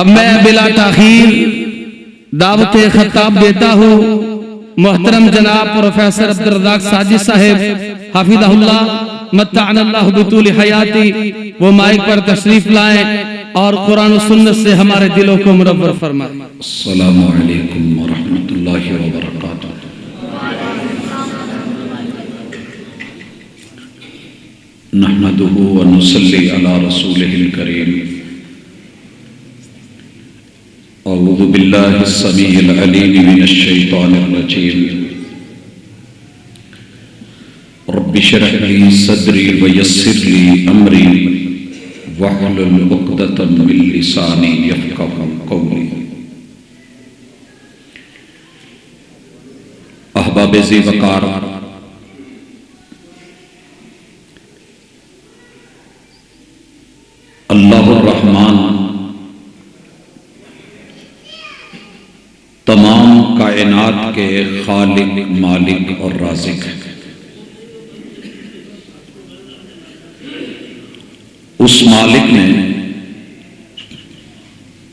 अब मैं बिला ताखीर दावत खिताब देता हूँ मोहतरम जनाब प्रोफेसर अब्दुल रज़ाक साजिद साहिब हाफिज़हुल्लाह मत्ताअनल्लाहु बितूल हयाती, वो माइक पर तशरीफ लाएं और कुरान और सुन्नत से हमारे दिलों को मुनव्वर फरमाएं। अस्सलामु अलैकुम व रहमतुल्लाहि व बरकातुहू। नहमदुहु व नुसल्ली अला रसूलिहिल करीम। अऊज़ु बिल्लाहि स्समीइल अलीम मिनश शैतानिर रजीम। रब्बि इश्रह ली सदरी व यस्सिर ली अमरी वहलुल उक़दतम मिन लिसानी यफ़क़हू क़ौली। अहबाब ज़ी वक़ार, अल्लाहुर रहमान तमाम कायनात के खालिक, मालिक और राज़िक है। उस मालिक ने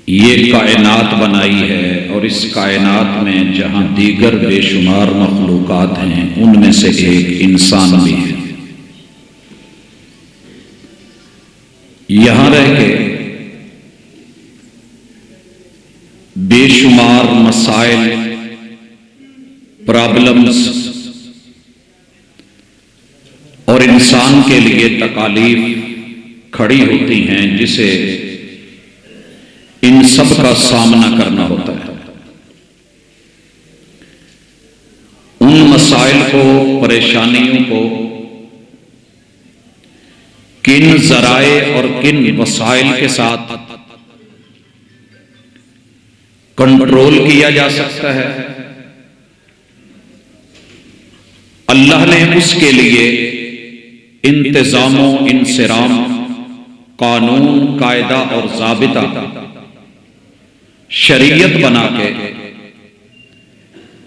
ये कायनात बनाई है और इस कायनात में जहां दीगर बेशुमार मखलूकात हैं उनमें से एक इंसान भी है। यहां रह के बेशुमार मसाइल, प्रॉब्लम्स और इंसान के लिए तकालीफ खड़ी होती हैं जिसे इन सब का सामना करना होता है। उन मसाइल को, परेशानियों को किन जराए और किन वसाइल के साथ कंट्रोल किया जा सकता है, अल्लाह ने उसके लिए इंतजामो, इंसिराम, कानून, कायदा और ज़ाबिता, शरीयत बना के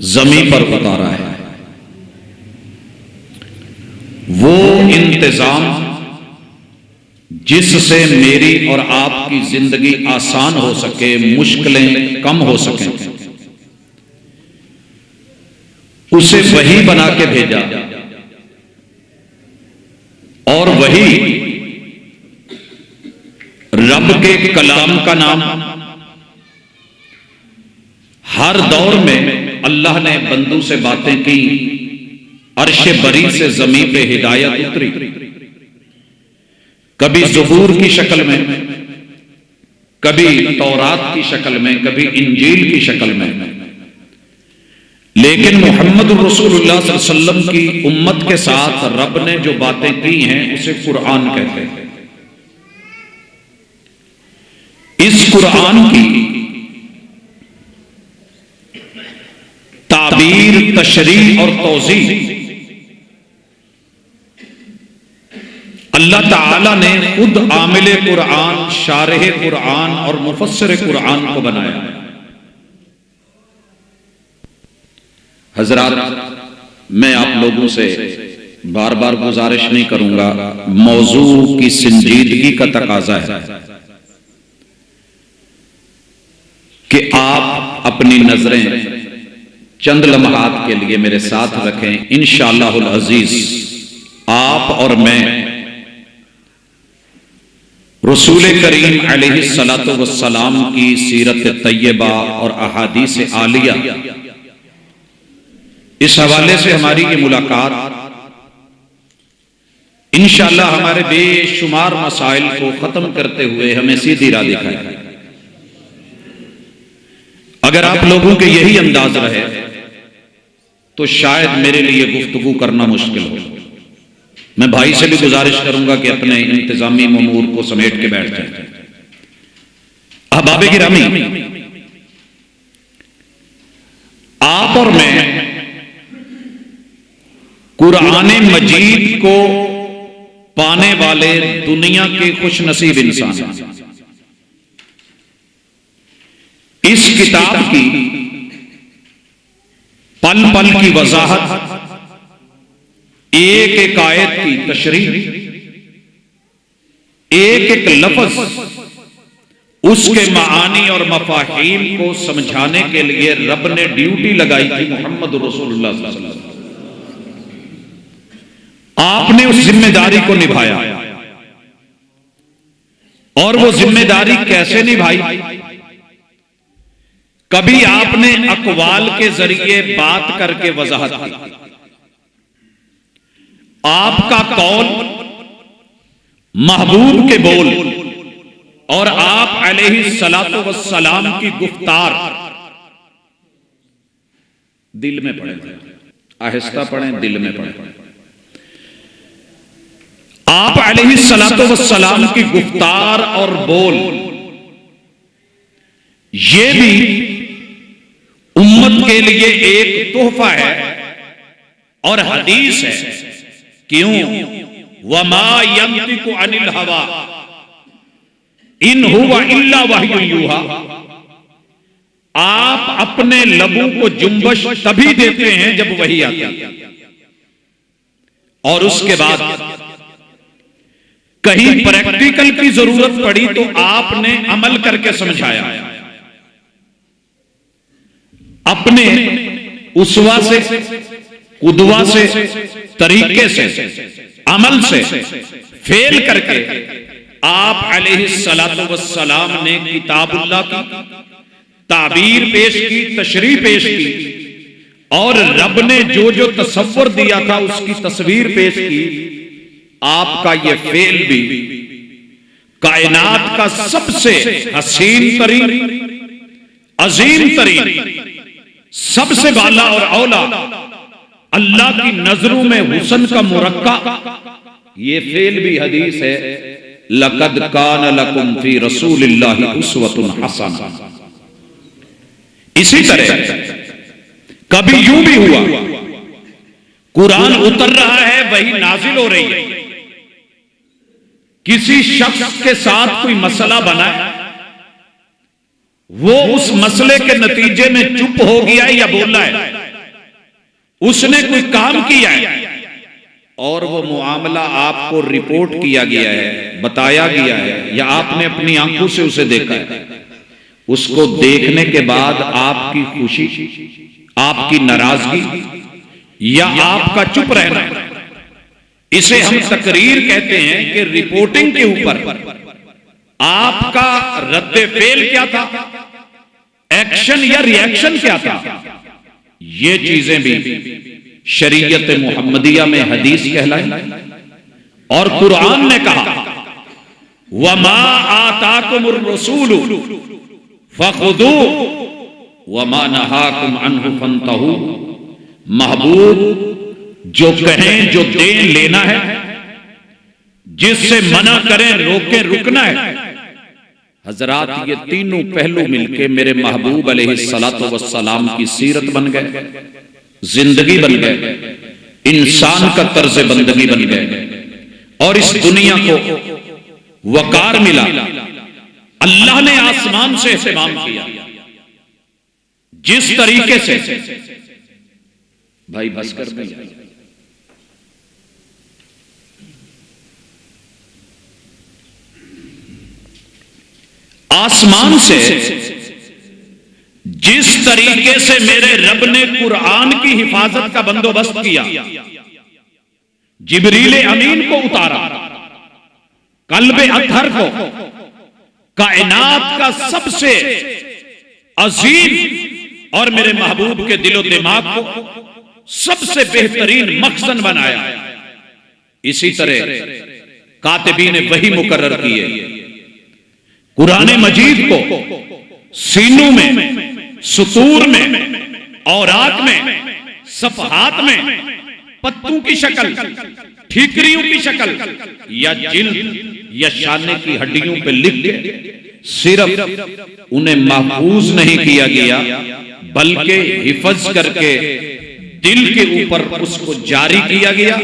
ज़मीन पर उतारा है। वो इंतजाम जिससे मेरी और आपकी जिंदगी आसान हो सके, मुश्किलें कम हो सकें, उसे वही बना के भेजा और वही रब के कलाम का नाम। हर दौर में अल्लाह ने बंदों से बातें की, अर्श बरी से जमीन पे हिदायत उतरी, कभी ज़बूर की शक्ल में, कभी तौरात की शक्ल में, कभी इंजील की शक्ल में। लेकिन मोहम्मद रसूलुल्लाह सल्लल्लाहु अलैहि वसल्लम की उम्मत के साथ रब ने जो बातें की हैं उसे कुरान कहते हैं। इस कुरान की ताबीर, तशरीह और तौज़ीह अल्लाह ताला ने खुद आमिल कुरान, शारह कुरान और मुफस्सिर कुरान को बनाया। हजरात, मैं आप लोगों से बार बार गुजारिश नहीं करूंगा, मौजू की संजीदगी का तकाजा है कि आप अपनी नजरें चंद लम्हात के लिए मेरे साथ रखें। इंशाअल्लाहुल अजीज आप और मैं रसूल करीम अलैहिस्सलातु वस्सलाम की सीरत तैयबा और अहादीस आलिया, इस हवाले से हमारी ये मुलाकात इंशाअल्लाह हमारे बेशुमार मसाइल को खत्म करते हुए हमें सीधी राह दिखाएगा। अगर आप लोगों के यही अंदाज रहे तो शायद मेरे लिए गुफ्तगू करना मुश्किल हो। मैं भाई से भी गुजारिश करूंगा कि अपने इंतजामी उमूर को समेट के बैठ जाए। अहबाब गिरामी, आप और मैं कुरान मजीद को पाने वाले दुनिया के खुशनसीब इंसान हैं। इस किताब की पल पल की वजाहत, एक एक आयत की तशरीह, एक एक लफ्ज उसके मानी और मफाहीम को समझाने के लिए रब ने ड्यूटी लगाई थी मोहम्मद रसूलुल्लाह सल्लल्लाहु अलैहि वसल्लम। आपने उस जिम्मेदारी को निभाया, और वो जिम्मेदारी कैसे निभाई? कभी आपने अकवाल के जरिए बात करके वजाहत की, आपका कौल महबूब के बोल और आप अलैहिस्सलातु वस्सलाम की गुफ्तार दिल में पड़े, आहिस्ता पढ़ें, दिल में पढ़ें। आप अलैहिस्सलातु वस्सलाम की गुफ्तार और बोल, ये भी उम्मत के लिए एक तोहफा है और हदीस है। क्यों? वमा यंतिकु अनिल हवा इन हुवा इल्ला वह्युन यूहा। आप अपने लबों को जुम्बश तभी देते हैं जब वही आती है, और उसके बाद कहीं प्रैक्टिकल की जरूरत पड़ी तो आपने अमल करके समझाया। अपने उसवा से, कुदवा से, तरीके से, अमल से फेल करके आप अलैहिस्सलातु वस्सलाम ने किताबुल्लाह की ताबीर पेश की, तशरीह पेश की, और रब ने जो जो तसव्वुर दिया था उसकी तस्वीर पेश की। आपका यह फेल भी कायनात का सबसे हसीन तरीन, अजीम तरीन, सबसे बाला और औला, अल्लाह की नजरों में हुस्न का मुरक्का, ये फेल भी हदीस है। लक़द कान लकुम फी रसूलिल्लाहि उस्वतुन हसना। इसी तरह कभी यूं भी हुआ, कुरान उतर रहा है, वही नाजिल हो रही है, किसी शख्स के साथ कोई मसला बना है, वो उस मसले के नतीजे में चुप हो गया या बोला है, उसने कोई काम किया है और वो मुआमला आपको रिपोर्ट किया गया है, बताया गया है, या आपने अपनी आंखों से उसे देखा है। उसको देखने के बाद आपकी खुशी, आपकी नाराजगी या आपका चुप रहना, इसे हम तकरीर कहते हैं कि रिपोर्टिंग के ऊपर आपका रद्दे फेल क्या था, एक्शन या रिएक्शन क्या था। ये चीजें भी शरीयत मुहम्मदिया में हदीस कहलाई, और कुरान ने कहा वमा आताकुमुर रसूलु फखुदू वमा नहाकुम अन्हु फंतहू। महबूब जो कहें, जो दें लेना है, जिससे मना करें रोके रुकना है। हजरात, ये तीनों पहलू मिलके मेरे महबूब अलैहिस्सलातु वस्सलाम की सीरत बन गए, जिंदगी बन गए, इंसान का तर्ज बंदगी बन गए, और इस दुनिया को वकार मिला। अल्लाह ने आसमान से एहतमाम किया। जिस तरीके से भाई बस कर नहीं, आसमान से जिस तरीके से मेरे रब ने कुरान की हिफाजत का बंदोबस्त किया, जिब्रील अमीन को उतारा, कल्बे अतहर को, कायनात का सबसे अजीम और मेरे महबूब के दिलो दिमाग को सबसे बेहतरीन मखजन बनाया। इसी तरह कातिबीन ने वही मुकर्रर किए, कुरान मजीद को सीनों में, सुतूर में, औरात में, सफहात में, पत्तों की शक्ल, ठीकरियों की शक्ल या जिल्द या शाने की हड्डियों पे लिख के सिर्फ उन्हें महफूज नहीं किया गया, बल्कि हिफज करके दिल के ऊपर उसको जारी किया गया।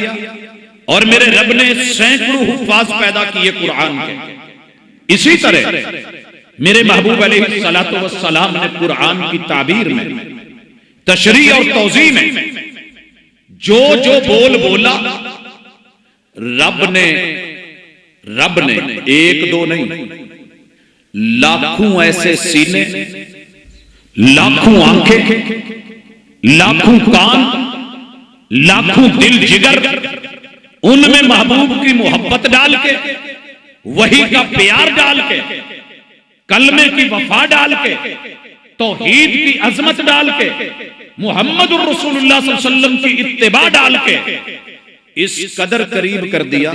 और मेरे रब ने सैकड़ों हुफ्फाज पैदा किए कुरान के। इसी तरह मेरे महबूब अलैहिस्सलातु वस्सलाम ने कुरान की ताबीर में, तशरीह और तौज़ीह में जो जो बोल बोला, रब ने एक दो नहीं लाखों ऐसे सीने, लाखों आंखें, लाखों कान, लाखों दिल जिगर, उनमें महबूब की मोहब्बत डाल के, वही का प्यार डाल के, कलमे की वफा डाल के, तौहीद की अजमत डाल के, मुहम्मद रसूलुल्लाह सल्लल्लाहु अलैहि वसल्लम की इत्तिबा डाल के इस कदर करीब कर दिया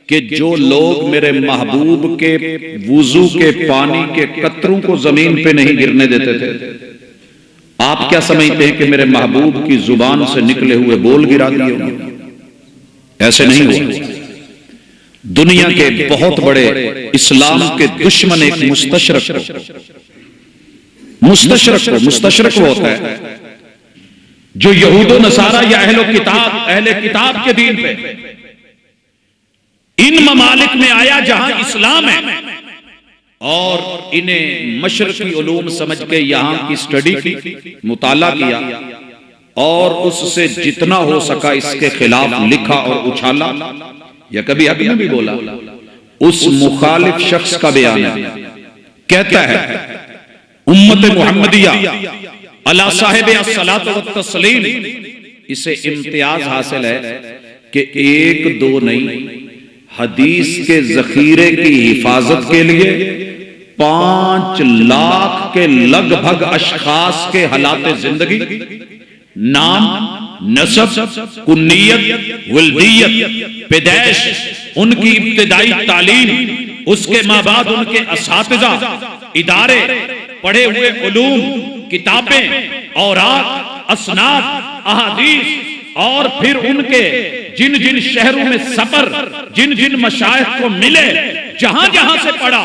कि जो लोग मेरे महबूब के वुजू के पानी के कतरों को जमीन पे नहीं गिरने देते थे, आप क्या समझते हैं कि मेरे महबूब की जुबान से निकले हुए बोल गिरा दिए होंगे? ऐसे नहीं हुआ। दुनिया के बहुत बड़े इस्लाम के दुश्मन एक मुस्तशरक वो होता है जो यहूदो नसारा या अहले किताब के दीन पे इन ममालिक में आया जहां इस्लाम है और इन्हें मशरकी उलूम समझ के यहां की स्टडी की, मुताला किया और उससे जितना हो सका इसके खिलाफ लिखा और उछाला या कभी हक में भी बोला। उस मुखालिफ शख्स का बयान है, कहता है उम्मत मुहम्मदिया अला साहिब अस्सलात व तस्लीम, इसे इम्तियाज हासिल है कि एक दो नहीं, हदीस के जखीरे की हिफाजत के लिए 5 लाख के लगभग अशखास के हालात जिंदगी, नाम, नसब, कुन्नियत, वल्दियत, पैदाइश, उनकी इब्तिदाई तालीम, उसके माँ बाप, उनके असातिज़ा, इदारे, पढ़े हुए उलूम, किताबें, औरात, असनाद, अहादीस और फिर उनके जिन जिन शहरों में सफर, जिन जिन मशाइख को मिले, जहां जहां से पढ़ा,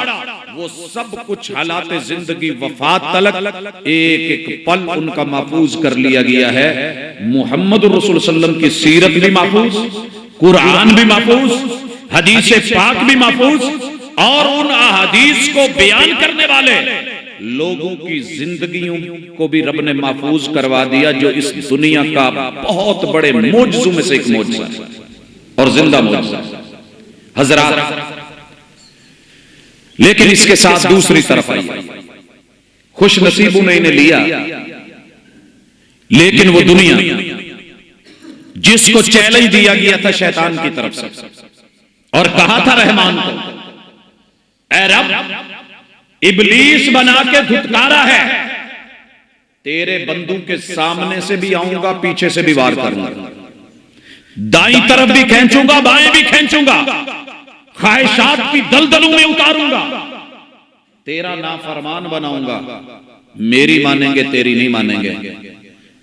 वो सब कुछ हालात जिंदगी वफात तलक एक एक पल उनका महफूज कर लिया गया है। मुहम्मद रसूल सल्लल्लाहु अलैहि वसल्लम की सीरत भी महफूज, कुरान भी महफूज, हदीस पाक भी महफूज और उन अहादीस को बयान करने वाले लोगों की जिंदगियों को भी रब ने महफूज करवा दिया, जो इस दुनिया का बहुत बड़े मौजज़ों में से एक मौजज़ा और जिंदा मौजज़ा हजरात। लेकिन इसके साथ दूसरी तरफ आई, खुश नसीबों ने इन्हें लिया, लेकिन वो दुनिया जिसको चैलेंज दिया गया था शैतान की तरफ से और कहा था रहमान को, ऐ रब, इबलीस बना के धुतकारा है, तेरे बंदू के सामने से भी आऊंगा, पीछे से भी वार करूंगा, दाईं तरफ भी खींचूंगा, बाएं भी खींचूंगा, ख्वाहिशात की दलदलों में उतारूंगा, तेरा नाफरमान बनाऊंगा, मेरी मानेंगे तेरी नहीं मानेंगे।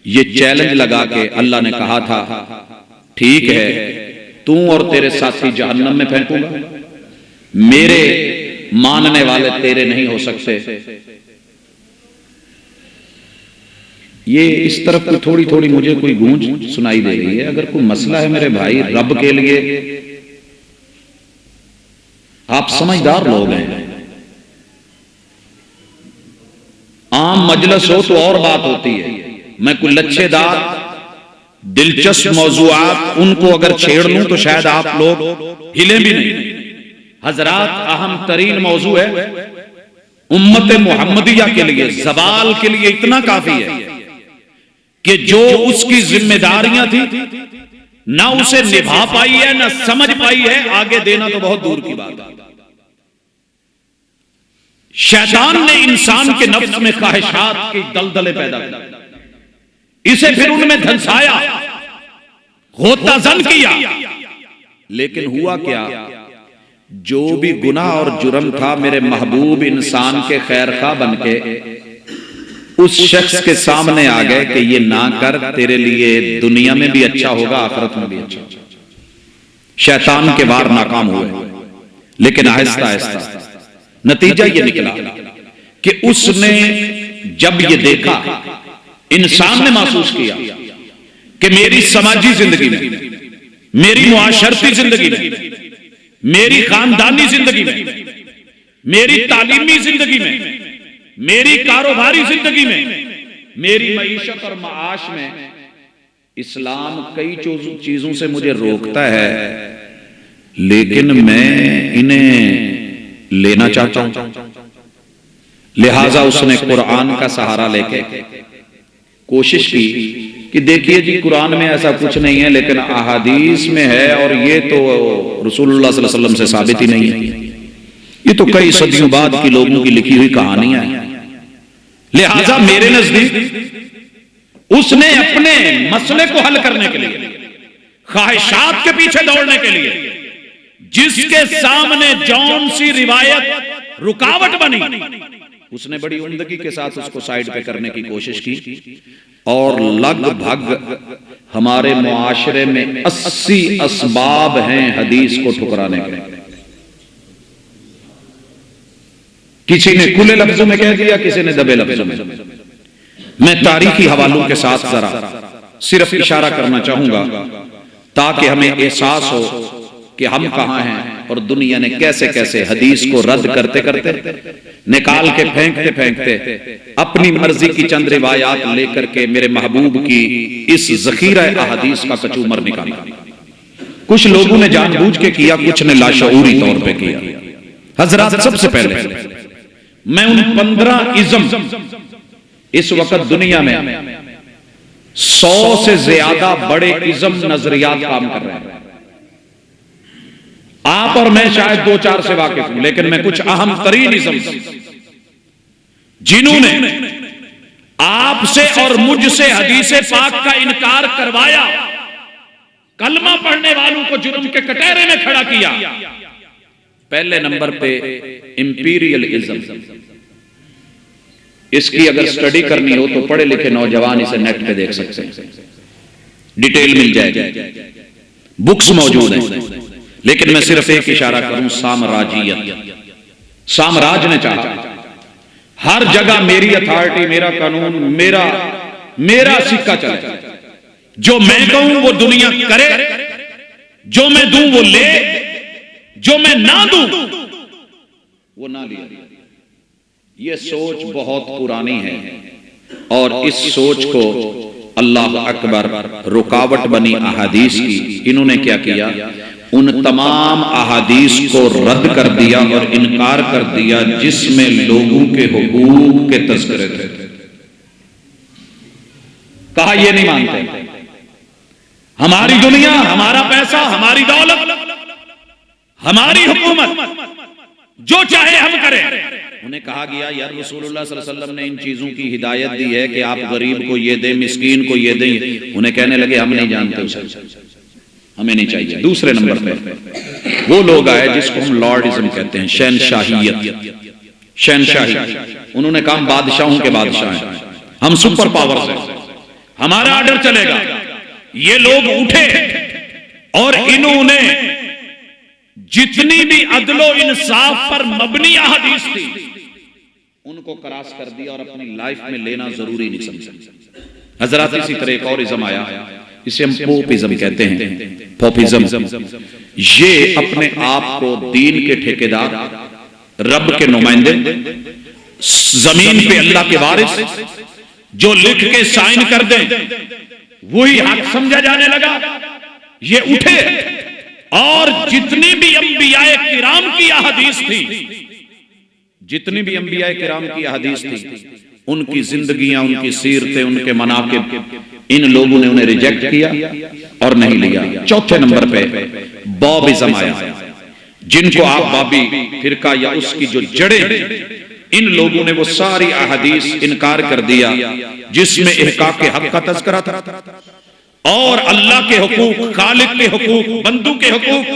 ये चैलेंज लगा के अल्लाह ने कहा था, ठीक है, तू और तेरे साथी जहन्नम में फेंकूंगा, मेरे मानने वाले तेरे नहीं हो सकते। ये इस तरफ की थोड़ी थोड़ी मुझे कोई गूंज सुनाई दे रही है। अगर कोई मसला है मेरे भाई, रब के लिए आप समझदार लोग हैं, आम मजलिस हो तो और बात होती है, मैं कोई लच्छेदार दिलचस्प मौजूआत उनको अगर छेड़ लूं तो शायद आप लोग हिले भी नहीं। हजरात, अहम तरीन मौजू है उम्मत मुहम्मदिया के लिए, ज़वाल के लिए इतना काफी है कि जो उसकी जिम्मेदारियां थी ना उसे निभा पाई है, ना समझ पाई है, आगे देना तो बहुत दूर की बात है। शैतान ने इंसान के नफ्स में ख्वाहिशात की दलदलें पैदा की, इसे फिर उनमें धंसाया, गोताजन किया, लेकिन हुआ क्या, जो भी गुनाह और जुर्म था, मेरे महबूब इंसान के खैर खा बन के उस शख्स के सामने आ गए कि ये ना कर, तेरे लिए दुनिया में भी अच्छा होगा, आखिरत में भी अच्छा। शैतान के वार नाकाम हुए, लेकिन आहिस्ता आहिस्ता नतीजा ये निकला कि उसने जब ये देखा, इंसान ने महसूस किया कि मेरी समाजी जिंदगी में, मेरी मुआशरती जिंदगी में, मेरी खानदानी जिंदगी में, मेरी तालीमी जिंदगी में, मेरी कारोबारी जिंदगी में, मेरी मईशत और माश में इस्लाम कई चीजों से मुझे रोकता है, लेकिन मैं इन्हें लेना चाहता हूं। लिहाजा उसने कुरान का सहारा लेके कोशिश की कि देखिए जी कुरान में ऐसा कुछ नहीं है, लेकिन अहादीस में है और ये तो रसूलुल्लाह सल्लल्लाहु अलैहि वसल्लम से साबित ही नहीं है, ये तो कई सदियों बाद की लोगों की लिखी हुई कहानियां हैं। लिहाजा मेरे नजदीक उसने अपने मसले को हल करने के लिए, ख्वाहिशात के पीछे दौड़ने के लिए, जिसके सामने जौन सी रिवायत रुकावट बनी, उसने बड़ी उम्दगी के साथ उसको साइड पे करने की कोशिश की और लगभग हमारे मुआशरे में 80 असबाब हैं हदीस को ठुकराने के। किसी ने खुले लफ्जों में कह दिया, किसी ने दबे लफ्जों में। मैं तारीखी हवालों के साथ जरा सिर्फ इशारा करना चाहूंगा ताकि हमें एहसास हो कि हम कहां हैं और दुनिया ने कैसे कैसे हदीस को रद्द करते करते, निकाल के फेंकते फेंकते अपनी मर्जी की चंद रिवायात लेकर के मेरे महबूब की इस जखीरा अहादीस का कचूमर निकाला। कुछ लोगों ने जानबूझ के किया, कुछ ने लाशऊरी तौर पे किया। हजरात, सबसे पहले मैं उन 15 इज़्म, इस वक्त दुनिया में 100 से ज्यादा बड़े इज़्म नजरियात काम कर रहे हैं। आप और मैं शायद 2-4 से वाकिफ हूं, लेकिन मैं कुछ अहम तरीन इज़्म जिन्होंने आपसे और मुझसे हदीसे पाक का इनकार करवाया, कलमा पढ़ने वालों को जुर्म के कटहरे में खड़ा किया। पहले नंबर पे इंपीरियल इज़्म। इसकी अगर स्टडी करनी हो तो पढ़े लिखे नौजवान इसे नेट पे देख सकते हैं, डिटेल मिल जाएगी, बुक्स मौजूद हैं। लेकिन मैं सिर्फ एक इशारा करूं, साम्राज्यियत। साम्राज्य ने चाहा हर जगह मेरी अथॉरिटी, मेरा कानून, मेरा सिक्का चले, जो मैं कहूं वो दुनिया करे, जो मैं दूं वो ले, जो मैं ना दूं वो ना लिया। ये सोच बहुत पुरानी है और इस सोच को अल्लाह अकबर रुकावट बनी अहादीस की। इन्होंने क्या किया, उन तमाम अहादीस को रद्द कर दिया और इनकार कर दिया जिसमें लोगों के हुकूक के तज़किरे थे। कहा ये नहीं मानते, हमारी दुनिया, हमारा पैसा, हमारी दौलत, हमारी हुकूमत, जो चाहे हम करें। उन्हें कहा गया यार रसूलुल्लाह सल्लल्लाहु अलैहि वसल्लम ने इन चीजों की हिदायत दी है कि आप गरीब को ये दें, मिस्कीन को ये दें। उन्हें कहने लगे हम नहीं जानते उसे, हमें नहीं चाहिए। दूसरे नंबर पे वो लोग आए जिसको हम लॉर्डिज्म कहते हैं, शहनशाहियत, शहनशाही। उन्होंने कहा बादशाहों के बादशाह हैं, हम सुपर पावर्स हैं, हमारा आर्डर चलेगा। ये लोग उठे और इन्होंने जितनी भी अदलो इंसाफ पर मबनी अहादीस थी उनको क्रॉस कर दिया और अपनी लाइफ में लेना जरूरी नहीं समझा। हजरत इसी तरह एक और इज़्म आया, इसे हम पोपिज्म कहते हैं। पोपिज्म ये अपने आप को दीन के ठेकेदार, रब के नुमाइंदे, जमीन पे अल्लाह के वारिस, जो लिख के साइन कर दें वही हक समझा जाने लगा। ये उठे और जितनी भी अंबियाए किराम की अहादीस थी, जितनी भी अंबियाए किराम की अहादीस थी, उनकी जिंदगियां, उनकी सीरतें, उनके मनाकिब, इन लोगों ने उन्हें रिजेक्ट किया और नहीं लिया। चौथे नंबर पे बॉबिज्म आया, जिनको आप बाबी फिरका या उसकी जो जड़ें, इन लोगों ने वो सारी अहादीस इनकार कर दिया जिसमें इहकाक के हक का तज़किरा था और अल्लाह के हुकूक, खालिक के हुकूक, बंदू के हुकूक,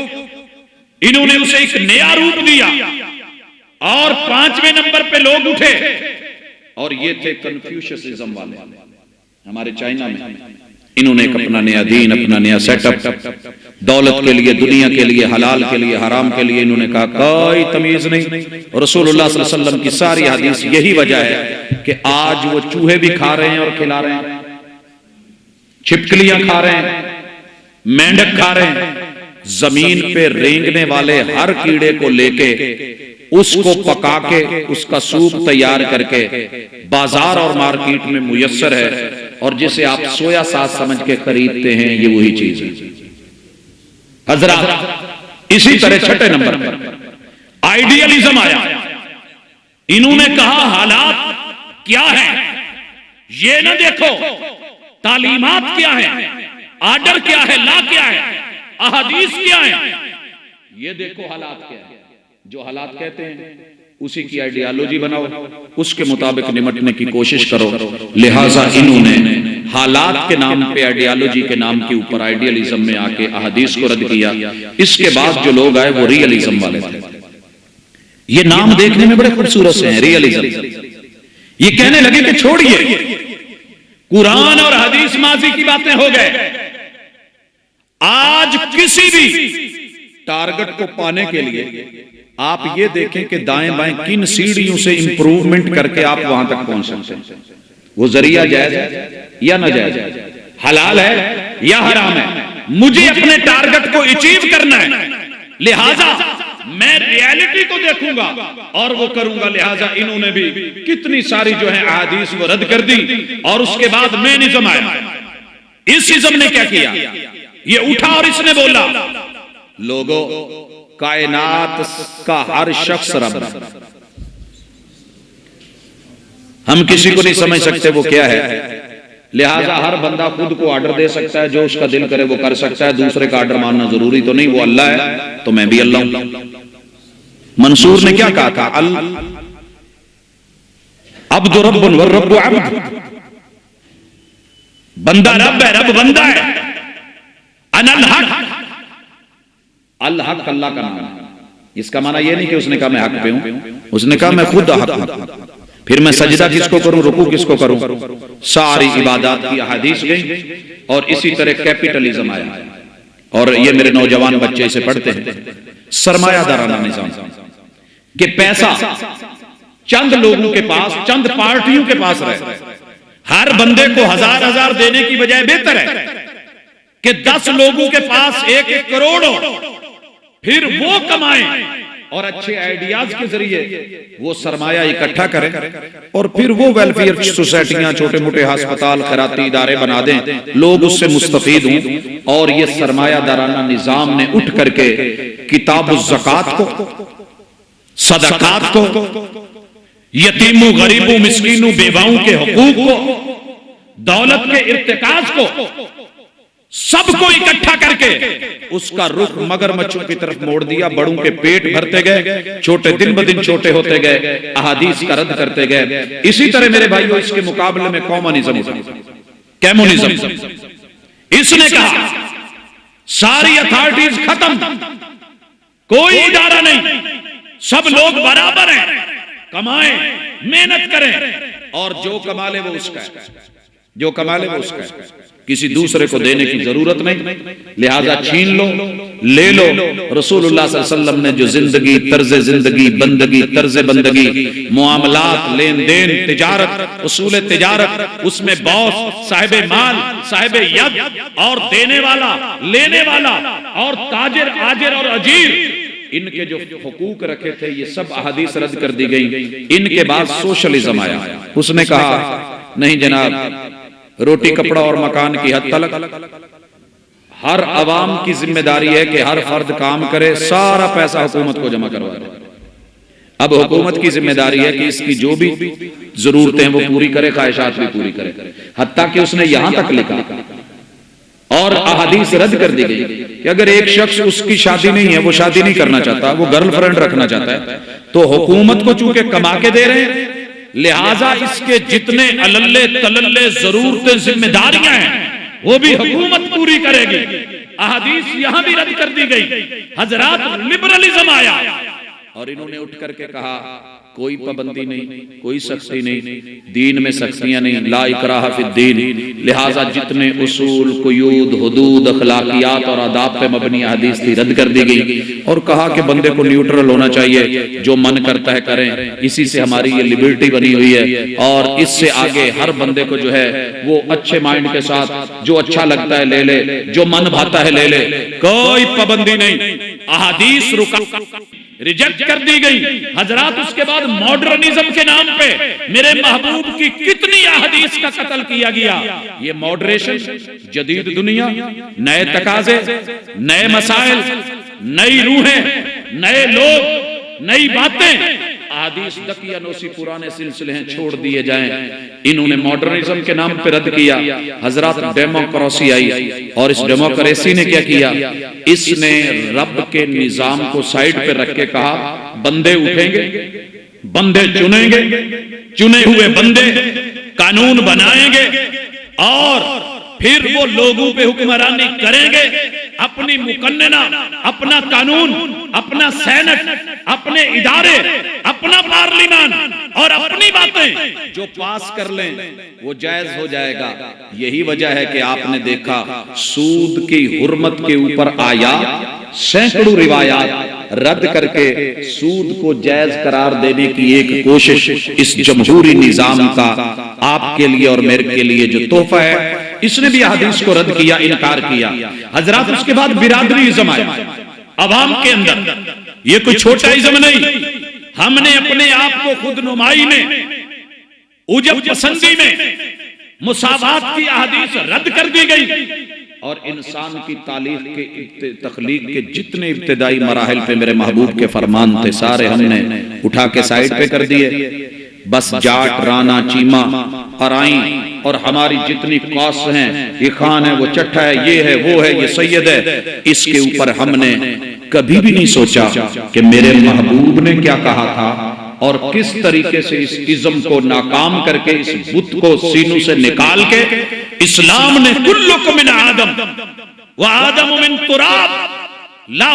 इन्होंने उसे एक नया रूप दिया। और 5वें नंबर पे लोग उठे और ये थे कन्फ्यूशियनिज्म वाले, हमारे चाइना में। इन्होंने एक अपना नया दीन, अपना नया सेटअप, दौलत के लिए, दुनिया के लिए, हलाल के लिए, हराम के लिए, इन्होंने कहा कोई तमीज नहीं। और रसूलुल्लाह सल्लल्लाहु अलैहि वसल्लम की सारी हदीस यही वजह है कि आज वो चूहे भी खा रहे हैं और खिला रहे हैं, छिपकलियां खा रहे हैं, मेंढक खा रहे हैं, जमीन पे रेंगने वाले हर कीड़े को लेके उसको पका के उसका सूप तैयार करके बाजार और मार्केट में मुयस्सर है, और जिसे आप सोया सास समझ के खरीदते हैं, ये वही चीज है। हजरत इसी तरह छठे नंबर पर आइडियलिज्म आया। इन्होंने कहा हालात क्या है ये न देखो, तालीमात क्या है, आर्डर क्या है, ला क्या है, अहादीस क्या है, ये देखो हालात क्या है। जो हालात कहते हैं उसी की आइडियोलॉजी बनाओ, उसके मुताबिक निपटने की कोशिश करो। लिहाजा इन्होंने हालात के नाम पे, आइडियोलॉजी के नाम के ऊपर आइडियलिज्म में आके अहादीस को रद्द किया। इसके बाद जो लोग आए वो रियलिज्म वाले थे। ये नाम देखने में बड़े खूबसूरत से हैं, रियलिज्म। ये कहने लगे कि छोड़िए, कुरान और हदीस माजी की बातें हो गए, आज किसी भी टारगेट को पाने के लिए आप ये देखें कि दाएं बाएं किन सीढ़ियों से इंप्रूवमेंट करके आप वहां तक पहुंच सकते हैं। वो जरिया जायज है या नाजायज है, हलाल है या हराम है, मुझे अपने टारगेट को अचीव करना है। लिहाजा मैं रियलिटी को देखूंगा और वो करूंगा। लिहाजा इन्होंने भी कितनी सारी जो है अहादीस वो रद्द कर दी और उसके बाद मेनिज्म आया। इस इज्म ने क्या किया, ये उठा और इसने बोला लोगों कायनात का हर शख्स रब है। हम किसी को नहीं समझ सकते वो क्या है, लिहाजा हर बंदा खुद को ऑर्डर दे सकता है, जो उसका दिल करे वो कर सकता है। दूसरे का ऑर्डर मानना जरूरी तो नहीं, वो अल्लाह है तो मैं भी अल्लाह हूं। मंसूर ने क्या कहा था, अल अब्दु रब्बुन व रब्बु अब्द, बंदा रब है, रब बंदा है। अनल हक, अल हक अल्लाह का नाम है। इसका माना यह नहीं कि उसने कहा मैं हक पे हूं, उसने कहा मैं खुद हक हूं। फिर मैं सजदा किसको करूं, रुकू किसको करूं, सारी इबादत की अहादीस गई और इसी तरह कैपिटलिज्म आया। और ये मेरे नौजवान बच्चे इसे पढ़ते हैं, सरमायादाराना निजाम, कि पैसा चंद लोगों के पास, चंद पार्टियों के पास रहे। हर बंदे को हजार हजार देने की बजाय बेहतर है कि 10 लोगों के पास 1-1 करोड़ हो, फिर वो कमाएं और अच्छे आइडियाज के जरिए वो सरमाया इकट्ठा करें और फिर वो वेलफेयर सोसाइटियां, छोटे मोटे अस्पताल, खैराती इदारे बना दें, लोग उससे मुस्तफीद हों। और ये सरमायादाराना निजाम ने उठ करके किताब ज़कात को, सदकात को, यतीमों, गरीबों, मिस्कीनों, बेवाओं के हुकूक को, दौलत के इर्तिकाज को, सबको इकट्ठा करके उसका रुख मगरमच्छों की तरफ मोड़ दिया। बड़ों के पेट भरते गए, छोटे दिन ब दिन छोटे होते गए, अहादीस का रद्द करते गए। इसी तरह मेरे भाइयों इसके मुकाबले में कम्युनिज्म उठा, कम्युनिज्म। इसने कहा सारी अथॉरिटीज खत्म, कोई इदारा नहीं, सब लोग बराबर हैं, कमाएं, मेहनत करें और जो कमा ले वो उसका है, जो कमा ले वो उसका है, किसी दूसरे को देने की जरूरत नहीं। लिहाजा छीन लो, ले लो। रसूलुल्लाह सल्लल्लाहु अलैहि वसल्लम ने जो जिंदगी, तर्ज जिंदगी, बंदगी, तर्ज बंदगी, मुआमलात, लेन देन, तिजारत, उसूल तिजारत, उसमें बॉस, साहिब माल, साहिब यद और देने वाला, लेने वाला और ताजिर, आजिर और अजीर, इनके जो हुकूक रखे थे ये सब अहादीस रद्द कर दी गई। इनके बाद सोशलिज्म आया। उसने कहा नहीं जनाब, रोटी, कपड़ा और मकान की हद तक हर अवाम की जिम्मेदारी है कि हर फर्द काम करे, सारा पैसा हुकूमत को जमा करवा दे। अब हुकूमत की जिम्मेदारी है कि इसकी जो भी जरूरतें वो पूरी करे, ख्वाहिशात भी पूरी करे। हत्ता कि उसने यहां तक लिखा और अहादीस रद्द कर दी गई कि अगर एक शख्स, उसकी शादी नहीं है, वो शादी नहीं करना चाहता, वो गर्लफ्रेंड रखना चाहता है, तो हुकूमत को चूंकि कमा के दे रहे हैं, लिहाजा इसके जितने अलल्ले तलल्ले जरूरतें, जिम्मेदारियां हैं वो भी हुकूमत पूरी करेगी। अहादीस यहां भी रद्द कर दी गई। हजरात, लिबरलिज्म आया और इन्होंने उठ करके कहा कोई पाबंदी नहीं, कोई सख्ती नहीं, दीन में सख्तियां नहीं, ला इकराह फिद्दीन। लिहाजा जितने उसूल, कुयूद, हुदूद, अखलाकियात और आदाब पे मबनी हदीस थी रद्द कर दी गई और कहा कि बंदे को न्यूट्रल होना चाहिए, जो मन करता है करें। इसी से हमारी ये लिबर्टी बनी हुई है और इससे आगे हर बंदे को जो है वो अच्छे माइंड के साथ जो अच्छा लगता है ले ले, जो मन भाता है ले ले, कोई पाबंदी नहीं। अहादीस रिजेक्ट कर दी गई। हजरात, उसके बाद मॉडर्निज्म के नाम पे मेरे महबूब की कितनी अहादीस का कत्ल किया गया। ये मॉडरेशन, जदीद दुनिया, नए तकाजे, नए मसाइल, नई रूहें, नए लोग, नई बातें, अहादीस दकियानोसी पुराने सिलसिले हैं छोड़ दिए जाएं। इन्होंने मॉडर्निज्म के नाम पे रद्द किया। हजरत डेमोक्रेसी आई और इस डेमोक्रेसी ने क्या किया, इसने रब के निजाम को साइड पे रख के कहा बंदे उठेंगे, बंदे चुनेंगे, चुने हुए बंदे कानून बनाएंगे और फिर वो लोगों पे हुक्मरानी करेंगे। अपनी मुकन्नना, अपना कानून, अपना सेनेट, अपने इदारे, अपना पार्लियामान और अपनी बातें जो पास कर लें वो जायज हो जाएगा। यही वजह है कि आपने देखा सूद की हुर्मत के ऊपर आया सैकड़ों रिवायात रद्द करके सूद को जायज करार देने की एक कोशिश इस जमहूरी निजाम का आपके लिए और मेरे के लिए जो तोहफा है, इसने भी हदीस को रद्द किया, इनकार किया। हजरत उसके बाद बिरादरी इज़्म आया अवाम के अंदर। ये कोई छोटा इज़्म नहीं, हमने अपने आप को खुद नुमाई में, उजब पसंदी में मुसावात की अहादीस रद्द कर दी गई और इंसान की तालीफ के तख्लीक के जितने इब्तिदाई मराहिल पे मेरे महबूब के फरमान थे सारे हमने उठा के साइड पे कर दिए। बस जाट, राना, चीमा और आई और हमारी जितनी कॉस्ट हैं, ये खान है, वो चट्टा है, ये है, वो है, ये सैयद है, इसके ऊपर हमने कभी भी नहीं सोचा कि मेरे महबूब ने क्या कहा था और किस तरीके से इस इज़्म को नाकाम करके इस बुत को सीनों से निकाल के इस्लाम ने कुल्लुकुम मिन आदम व आदम मिन तुराब ला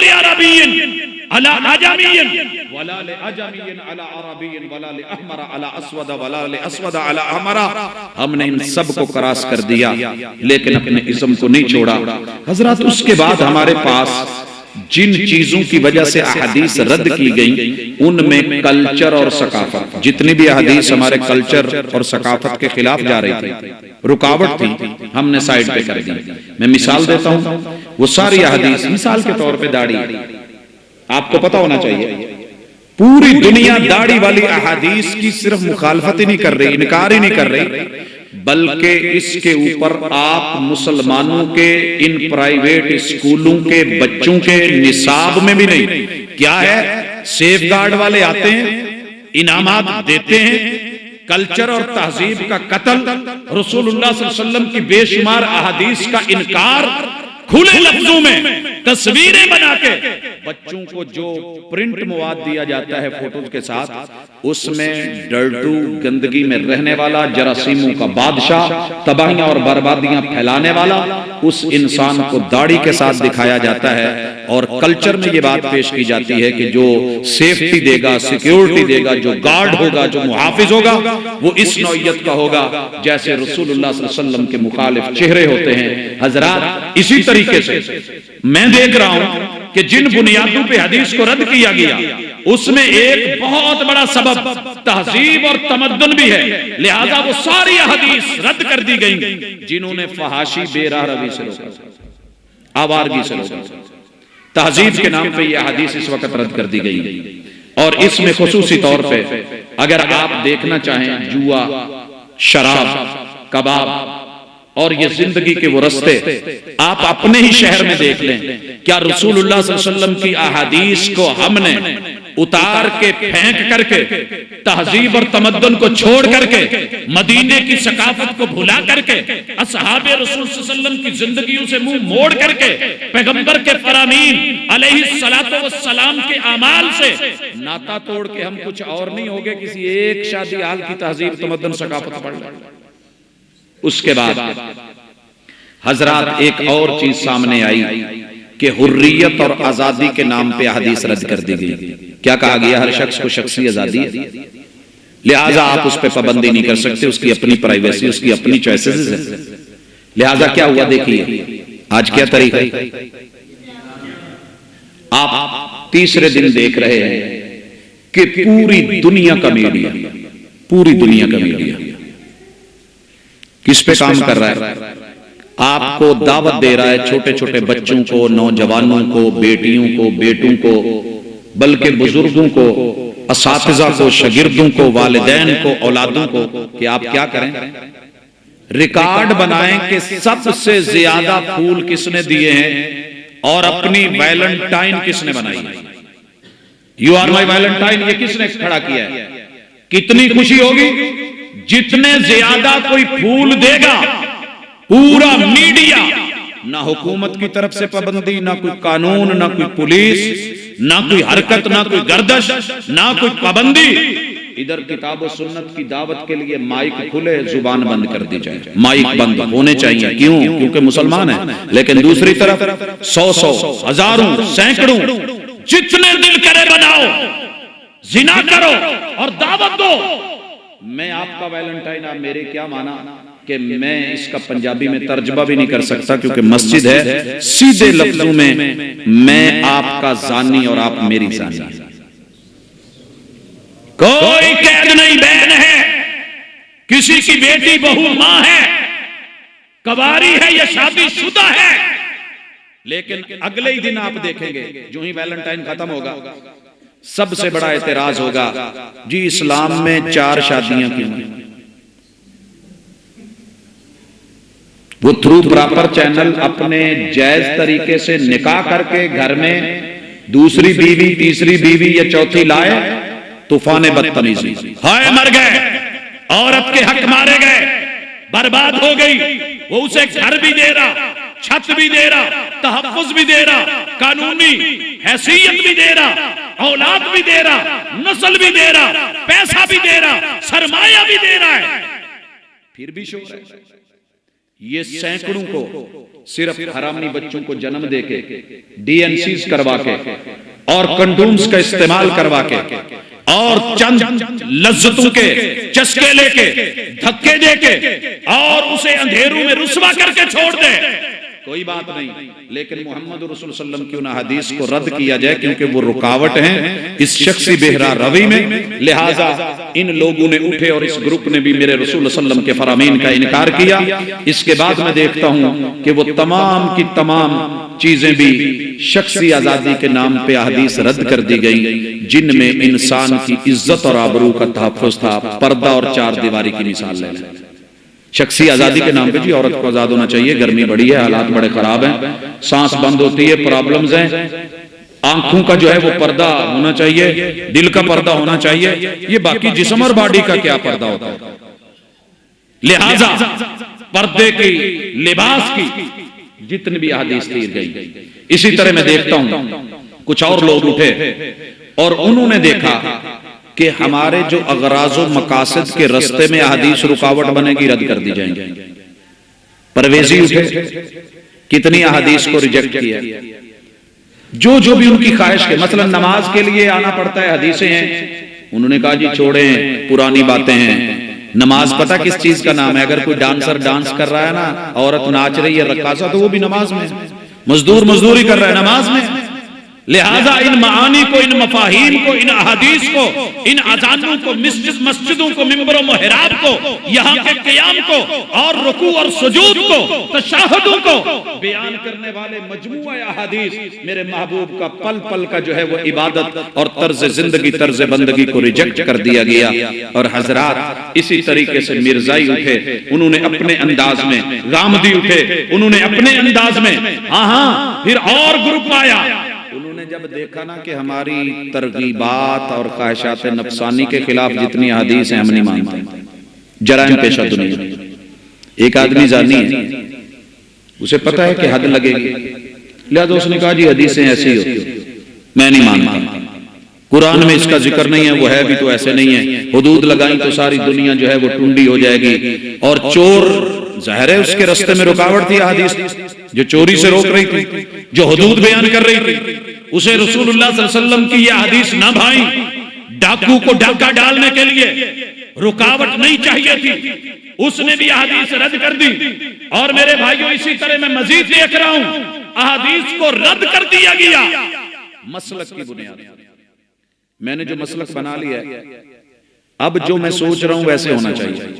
लिअरबिय्यिन अला अजमिय्यिन वला लिअजमिय्यिन अला अरबिय्यिन वला लिअहमर अला अस्वद वला लिअस्वद अला अहमर। हमने इन सब को क्रॉस कर दिया लेकिन अपने इज़्म को नहीं छोड़ा। हजरत उसके बाद हमारे पास जिन चीजों की वजह से अहादीस रद्द की गई उनमें कल्चर और सकाफत, जितनी भी अहादीस हमारे कल्चर और सकाफत के खिलाफ जा रही थी, रुकावट थी, हमने साइड पे कर दी। मैं मिसाल देता हूं, वो सारी अहादीस मिसाल के तौर पे दाढ़ी, आपको पता होना चाहिए पूरी दुनिया दाढ़ी वाली अहादीस की सिर्फ मुखालफत ही नहीं कर रही, इनकार ही नहीं कर रही, बल्कि इसके ऊपर आप मुसलमानों के इन प्राइवेट स्कूलों के बच्चों के निसाब में भी नहीं, क्या है, सेफ गार्ड वाले आते हैं, इनामात देते हैं, कल्चर और तहजीब का कत्ल, रसूलुल्लाह सल्लल्लाहु अलैहि वसल्लम की बेशुमार अहादीस का इनकार, खुले लफ्जों में तस्वीरें बना के बच्चों को जो प्रिंट मवाद दिया जाता है फोटो के साथ, उसमें डर्टू गंदगी में रहने वाला, जरासीमों का बादशाह, तबाहियां और बर्बादियां फैलाने वाला उस इंसान को दाढ़ी के साथ दिखाया जाता है और कल्चर में ये बात पेश की जाती है कि जो सेफ्टी देगा, सिक्योरिटी देगा, जो गार्ड होगा, जो मुहाफिज होगा, वो इस नौइयत का होगा जैसे रसूलुल्लाह सल्लल्लाहु अलैहि वसल्लम के मुखालिफ चेहरे होते हैं। हजरात, इसी तरीके से मैं देख रहा हूं कि जिन बुनियादों पे हदीस को रद्द किया गया उसमें एक बहुत बड़ा सबब तहजीब और तमद्दुन भी है, लिहाजा वो सारी हदीस रद्द कर दी गई जिन्होंने फहाशी, बेराह रवी से रोका, आवारगी से रोका। तहजीब के नाम पे ये हदीस इस वक्त रद्द कर दी गई और इसमें खुसूसी तौर पे अगर आप देखना चाहें जुआ, शराब, कबाब और ये जिंदगी के वो रस्ते आप अपने ही शहर में देख लें। क्या रसूलुल्लाह सल्लल्लाहु अलैहि वसल्लम की अहादीस को हमने उतार के फेंक करके, तहजीब और तमद्दुन को छोड़ करके, मदीने की सकाफत को भुला करके, असहाबे रसूल सल्लल्लाहु अलैहि वसल्लम की जिंदगियों से मुंह मोड़ करके, पैगंबर के फरामीन अलैहिस्सलातु वस्सलाम के अमाल से नाता तोड़ के हम कुछ और नहीं हो गए, किसी एक शादी हाल की तहजीब, तमद्दुन, सकाफत पढ़ लें। उसके बाद हजरात एक और चीज सामने आई कि हुर्रियत और आजादी के नाम पे हदीस रद्द कर दी गई। क्या कहा गया, हर शख्स को शख्सी आजादी है, लिहाजा आप उस पर पाबंदी नहीं कर सकते, उसकी अपनी प्राइवेसी, उसकी अपनी चॉइसेस है। लिहाजा क्या हुआ, देखिए आज क्या तरीका है, आप तीसरे दिन देख रहे हैं कि पूरी दुनिया का मीडिया, पूरी दुनिया का मीडिया किस पे काम कर रहा है, आपको दावत दे रहा है, छोटे छोटे बच्चों को, नौजवानों को, बेटियों को, बेटों को, बल्कि बुजुर्गों को, असातिज़ा को, शागिर्दों को, वालिदैन को, औलादों को, कि आप क्या करें, रिकॉर्ड बनाएं कि सबसे ज्यादा फूल किसने दिए हैं और अपनी वैलेंटाइन किसने बनाई। यू आर माई वैलेंटाइन, ये किसने खड़ा किया है? कितनी खुशी होगी जितने ज्यादा कोई फूल देगा, पूरा मीडिया, ना हुकूमत की तरफ से पाबंदी, ना कोई कानून, ना कोई पुलिस, ना कोई हरकत, ना कोई गर्दश, ना कोई पाबंदी। इधर किताब और सुन्नत की दावत के लिए माइक खुले, जुबान बंद कर दी जाए। माइक बंद होने चाहिए, क्यों? क्योंकि मुसलमान है। लेकिन दूसरी तरफ 100 हजारों सैकड़ों जितने दिल करे बनाओ, जिना करो और दावत दो। मैं आपका वैलेंटाइन, आप मेरे क्या माना कि मैं इसका पंजाबी में तर्जमा भी नहीं कर सकता, क्योंकि मस्जिद है। सीधे लफ्जों में मैं आपका जानी और आप मेरी जानी। कोई कैद नहीं, बहन है, किसी की बेटी बहू मां है, कवारी है या शादीशुदा है। लेकिन अगले ही दिन आप देखेंगे, जो ही वैलेंटाइन खत्म होगा, सबसे बड़ा एतराज होगा, जी इस्लाम में 4 शादियां क्यों हैं? वो थ्रू प्रॉपर चैनल अपने जायज तरीके से निकाह करके घर में दूसरी बीवी, तीसरी बीवी या चौथी लाए, तूफान बदतमीजी, हाय मर गए, औरत के हक मारे गए, बर्बाद हो गई। वो उसे घर भी दे रहा, छत भी दे रहा, तहफ्फुज भी दे रहा, कानूनी हैसियत भी दे रहा, औलाद भी दे रहा, नस्ल भी दे रहा, पैसा भी दे रहा, सरमाया भी दे रहा है, फिर भी शोर है। ये सैकड़ों को सिर्फ हरामी बच्चों को जन्म देके, डीएनसीज करवा के और कंडोम्स का इस्तेमाल करवा के और चंद लज्जतों के चस्के लेके, धक्के देके और उसे अंधेरों में रुस्वा करके छोड़ दे, कोई बात नहीं। लेकिन मोहम्मद रसूल सल्लल्लाहु अलैहि वसल्लम की हदीस को रद्द किया जाए, क्योंकि वो रुकावट है इस शख्सी बेहरा रवि में। लिहाजा इन लोगों ने उठे और इस ग्रुप ने भी मेरे रसूल सल्लल्लाहु अलैहि वसल्लम के फरामीन का इनकार किया। इसके बाद मैं देखता हूं कि वो तमाम की तमाम चीजें भी शख्सी आजादी के नाम पे हदीस रद्द कर दी गई, जिनमें इंसान की इज्जत और आबरू का तहफ्फुज था। पर्दा और 4 दीवारी की मिसाल ले लें। शख्सी आजादी के नाम पे जी औरत को आजाद होना चाहिए, गर्मी बड़ी है, हालात बड़े खराब हैं, सांस बंद होती है, प्रॉब्लम्स हैं, आंखों का जो है वो पर्दा होना चाहिए, दिल का पर्दा होना चाहिए, ये बाकी जिस्म और बॉडी का क्या पर्दा होता है। लिहाजा पर्दे की, लिबास की जितनी भी हदीस दी गई। इसी तरह मैं देखता हूं कुछ और लोग उठे और उन्होंने देखा कि हमारे जो अगराज़ो मकासद के रास्ते में हदीस रुकावट बनेगी, रद्द कर दी जाएंगे। परवेजी उठे, कितनी हदीस को रिजेक्ट किया, जो भी उनकी ख्वाहिश के, मसलन नमाज के लिए आना पड़ता है, हदीसें हैं, उन्होंने कहा जी छोड़ें, पुरानी बातें हैं। नमाज पता किस चीज का नाम है? अगर कोई डांसर डांस कर रहा है ना, औरत नाच रही है, रक्कासा, तो वो भी नमाज में। मजदूर मजदूरी कर रहा है, नमाज में। लिहाजा इन मानी को, इन मफाहीम को, इन अहादीस को, इन अजानों को, मस्जिदों को, मिंबरों मुहराब को, यहाँ के क़याम को और रुकू और सुजूद को, तशahhुदों को बयान करने वाले मजमूआ अहादीस मेरे महबूब का पल पल का जो है वो इबादत और तर्ज जिंदगी, तर्ज बंदगी को रिजेक्ट कर दिया गया। और हजरात इसी तरीके से मिर्जाई उठे, उन्होंने अपने अंदाज में, गामदी उठे, उन्होंने अपने अंदाज में, हाँ, फिर और ग्रुप आया। उन्होंने जब देखा ना कि हमारी तरगीबात और ख्वाहिशात नफसानी के खिलाफ जितनी हदीस हैं हम नहीं मानते, जराइम पेशा दुनिया। एक आदमी जानी है, उसे पता है कि हद लगेगी, लिहाजा उसने कहा जी हदीसें ऐसी होती है, मैं नहीं मानता, कुरान में इसका जिक्र नहीं है, वो है भी तो ऐसे नहीं है, हुदूद लगाई तो सारी दुनिया जो है वो टुंडी हो जाएगी। और चोर ज़ाहिर है उसके रास्ते में रुकावट थी हदीस, जो चोरी से रोक रही थी, जो हुदूद बयान कर रही थी, उसे रसूलुल्लाह सल्लल्लाहु अलैहि वसल्लम की यह हदीस ना भाई। डाकू को डाका डालने के लिए रुकावट नहीं चाहिए थी, उसने भी हदीस रद्द कर दी। और मेरे भाइयों इसी तरह मैं मजीद देख रहा हूं, अहादीस को रद्द कर दिया गया मसलक की बुनियाद। मैंने जो मसलक बना लिया है, अब जो मैं सोच रहा हूं वैसे होना चाहिए।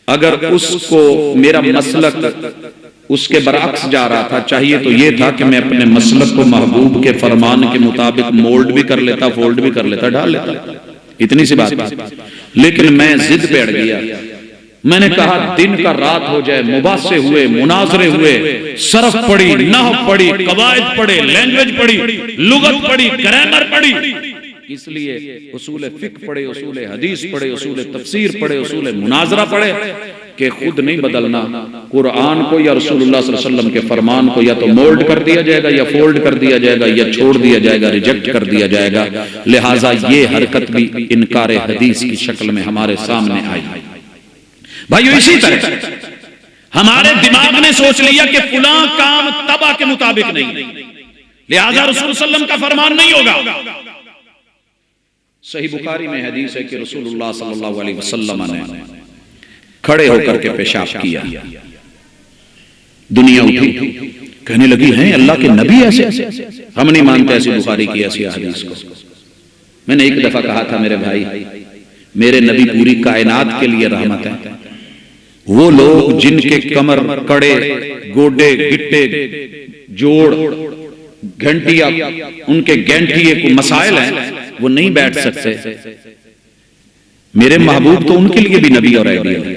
अगर उसको मेरा मसलक उसके बरअक्स जा रहा था, चाहिए तो ये था कि मैं अपने मसलक को महबूब के फरमान के मुताबिक मोल्ड भी कर लेता, फोल्ड भी कर लेता, डाल लेता, इतनी सी बात। लेकिन मैं जिद पे अड़ गया। मैंने कहा दिन का रात हो जाए, मुबासे हुए, मुनाजरे हुए, सरफ पड़ी, नहव पड़ी, कवायद पढ़े, लैंग्वेज पढ़ी, लुगत पढ़ी, ग्रामर पढ़ी, इसलिए उसूल फिक्र पढ़े, उसूल हदीस पढ़े, उसूल तफसीर पढ़े, उसूल मुनाजरा पढ़े कि खुद नहीं बदलना। कुरान को या रसूलुल्लाह सल्लल्लाहु अलैहि वसल्लम के फरमान को या तो मोल्ड कर दिया जाएगा, या फोल्ड कर दिया जाएगा, या छोड़ दिया जाएगा, रिजेक्ट कर दिया जाएगा। लिहाजा ये हरकत भी इनकार हदीस की शक्ल में हमारे सामने आई। भाइयों, इसी तरह हमारे दिमाग ने सोच लिया कि फुला काम तबा के मुताबिक नहीं, लिहाजा रसूल सल्लम का फरमान नहीं होगा। सही बुखारी में हदीस है कि रसूलुल्लाह सल्लल्लाहु अलैहि वसल्लम ने खड़े होकर के पेशाब किया। दुनिया उठी, कहने लगी हैं अल्लाह के नबी ऐसे? हम नहीं मानते ऐसी बुखारी की ऐसी हदीस को। मैंने एक दफा कहा था, मेरे भाई, मेरे नबी पूरी कायनात के लिए रहमत है। वो लोग जिनके कमर, कड़े, गोडे, गिट्टे, जोड़, घंटिया, उनके गैंठिए को मसाइल हैं, वो नहीं बैठ सकते। मेरे महबूब तो उनके लिए भी नबी और आइडियल है।